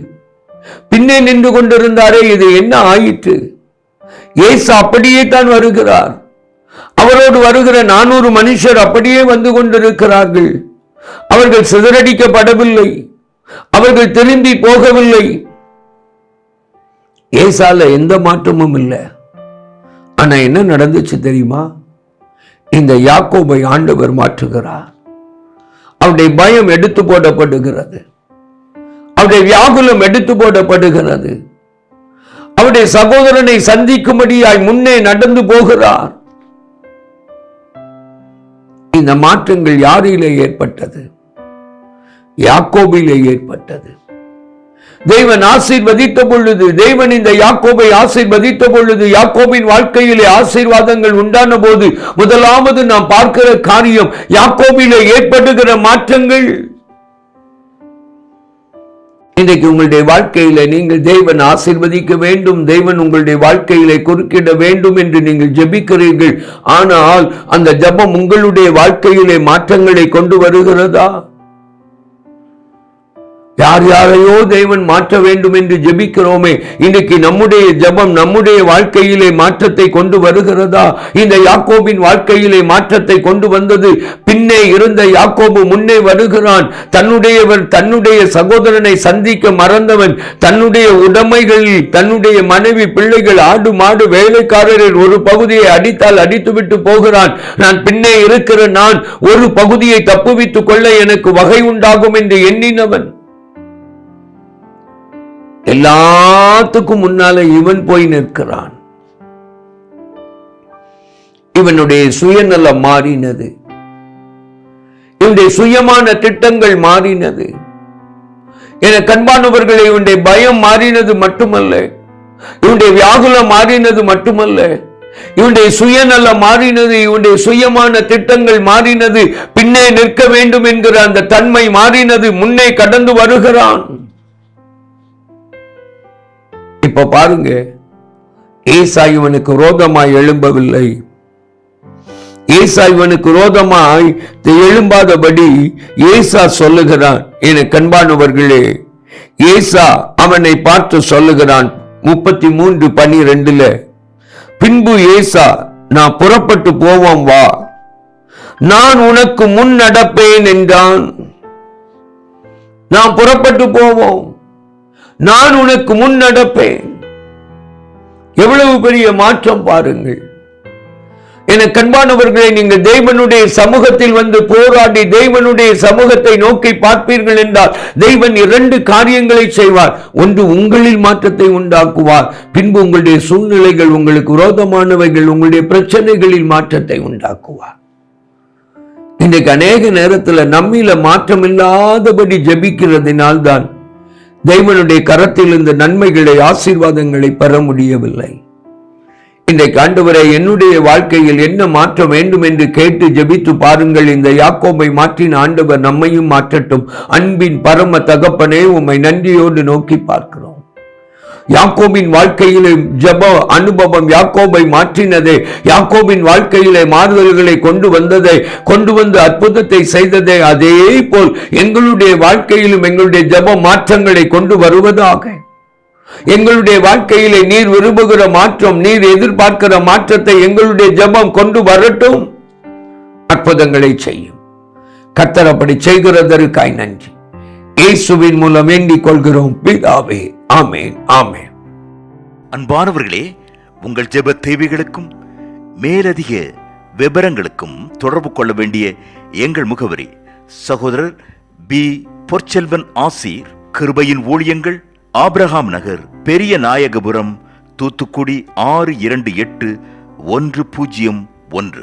பின்னே நின்று கொண்டிருந்தாரே, இது என்ன ஆயிற்று? ஏசா அப்படியே தான் வருகிறார். அவரோடு வருகிற 400 மனுஷர் அப்படியே வந்து கொண்டிருக்கிறார்கள். அவர்கள் சிதறடிக்கப்படவில்லை, அவர்கள் திரும்பி போகவில்லை. ஏசால எந்த மாற்றமும் இல்லை. ஆனா என்ன நடந்துச்சு தெரியுமா? இந்த யாக்கோபை ஆண்டவர் மாற்றுகிறார். அவருடைய பயம் எடுத்து போடப்படுகிறது, அவருடைய வியாகுலம் எடுத்து போடப்படுகிறது. அவருடைய சகோதரனை சந்திக்கும்படியாய் முன்னே நடந்து போகிறார். இந்த மாற்றங்கள் யாரிலே ஏற்பட்டது? யாக்கோபிலே ஏற்பட்டது. தேவன் ஆசீர்வதித்த பொழுது, தேவன் இந்த யாக்கோபை ஆசீர்வதித்த பொழுது, யாக்கோபின் வாழ்க்கையிலே ஆசீர்வாதங்கள் உண்டான போது முதலாவது நாம் பார்க்கிற காரியம் யாக்கோபிலே ஏற்படுகிற மாற்றங்கள். இன்றைக்கு உங்களுடைய வாழ்க்கையில நீங்கள் தேவன் ஆசீர்வதிக்க வேண்டும், தேவன் உங்களுடைய வாழ்க்கையிலே குறுக்கிட வேண்டும் என்று நீங்கள் ஜெபிக்கிறீர்கள். ஆனால் அந்த ஜெபம் உங்களுடைய வாழ்க்கையிலே மாற்றங்களை கொண்டு வருகிறதா? யார் யாரையோ தேவன் மாற்ற வேண்டும் என்று ஜெபிக்கிறோமே, இன்றைக்கு நம்முடைய ஜெபம் நம்முடைய வாழ்க்கையிலே மாற்றத்தை கொண்டு வருகிறதா? இந்த யாக்கோபின் வாழ்க்கையிலே மாற்றத்தை கொண்டு வந்தது. பின்னே இருந்த யாக்கோபு முன்னே வருகிறான். தன்னுடைய சகோதரனை சந்திக்க மறந்தவன் தன்னுடைய உடைமைகளில் தன்னுடைய மனைவி, பிள்ளைகள், ஆடு மாடு, வேலைக்காரரில் ஒரு பகுதியை அடித்தால் அடித்துவிட்டு போகிறான். நான் பின்னே இருக்கிற நான் ஒரு பகுதியை தப்புவித்துக் கொள்ள எனக்கு வகை உண்டாகும் என்று எண்ணினவன் எல்லாத்துக்கும் முன்னால இவன் போய் நிற்கிறான். இவனுடைய சுயநலம் மாறினது, இவனுடைய சுயமான திட்டங்கள் மாறினது. என கண்பானவர்களை, இவனுடைய பயம் மாறினது மட்டுமல்ல, இவனுடைய வியாகுலம் மாறினது மட்டுமல்ல, இவனுடைய சுயநலம் மாறினது, இவனுடைய சுயமான திட்டங்கள் மாறினது, பின்னே நிற்க வேண்டும் என்கிற அந்த தன்மை மாறினது. முன்னே கடந்து வருகிறான். இப்ப பாருங்க, ஏசா இவனுக்கு விரோதமாய் எழும்பவில்லை. ஏசா இவனுக்கு விரோதமாய் எழும்பாதபடி ஏசா சொல்லுகிறான். என கண்பானவர்களே, ஏசா அவனை பார்த்து சொல்லுகிறான் 33:12, பின்பு ஏசா, நான் புறப்பட்டு போவோம், வா, நான் உனக்கு முன் நடப்பேன் என்றான். நான் புறப்பட்டு போவோம், நான் உனக்கு முன் நடப்பேன். எவ்வளவு பெரிய மாற்றம் பாருங்கள். என கண்பானவர்களை, நீங்கள் தேவனுடைய சமூகத்தில் வந்து போராடி தேவனுடைய சமூகத்தை நோக்கி பார்ப்பீர்கள் என்றால் தேவன் 2 காரியங்களை செய்வார். ஒன்று, உங்களில் மாற்றத்தை உண்டாக்குவார். பின்பு உங்களுடைய சூழ்நிலைகள், உங்களுக்கு விரோதமானவைகள், உங்களுடைய பிரச்சனைகளில் மாற்றத்தை உண்டாக்குவார். இன்றைக்கு அநேக நேரத்தில் நம்மில மாற்றம் இல்லாதபடி ஜெபிக்கிறதினால்தான் தேவனுடைய கரத்தில் இந்த நன்மைகளை, ஆசீர்வாதங்களை பெற முடியவில்லை. இன்றைக்கு ஆண்டவரே, என்னுடைய வாழ்க்கையில் என்ன மாற்ற வேண்டும் என்று கேட்டு ஜெபித்து பாருங்கள். இந்த யாக்கோபை மாற்றின ஆண்டவர் நம்மையும் மாற்றட்டும். அன்பின் பரம தகப்பனே, உம்மை நன்றியோடு நோக்கி பார்க்கிறோம். யாக்கோபின் வாழ்க்கையிலே ஜெப அனுபவம் யாக்கோபை மாற்றினதே, யாக்கோபின் வாழ்க்கையிலே மாறுதல்களை கொண்டு வந்ததே, கொண்டு வந்து அற்புதத்தை செய்ததே, அதே போல் எங்களுடைய வாழ்க்கையிலும் எங்களுடைய ஜெப மாற்றங்களை கொண்டு வருவதாக. எங்களுடைய வாழ்க்கையிலே நீர் விரும்புகிற மாற்றம், நீர் எதிர்பார்க்கிற மாற்றத்தை எங்களுடைய ஜெபம் கொண்டு வரட்டும். அற்புதங்களை செய்யும் கர்த்தர். அப்படி செய்கிறதற்காய் நன்றி. இயேசுவின் மூலம் வேண்டிக் கொள்கிறோம் பிதாவே, ஆமென், ஆமென். அன்பானவர்களே, உங்கள் ஜெப தேவைகளுக்கும் மேலதிக விவரங்களுக்கும் தொடர்பு கொள்ள வேண்டிய எங்கள் முகவரி: சகோதரர் பி. பொற்செல்வன் ஆசீர், கிருபையின் ஊழியங்கள், ஆபிரகாம் நகர், பெரிய நாயகபுரம், தூத்துக்குடி 628101.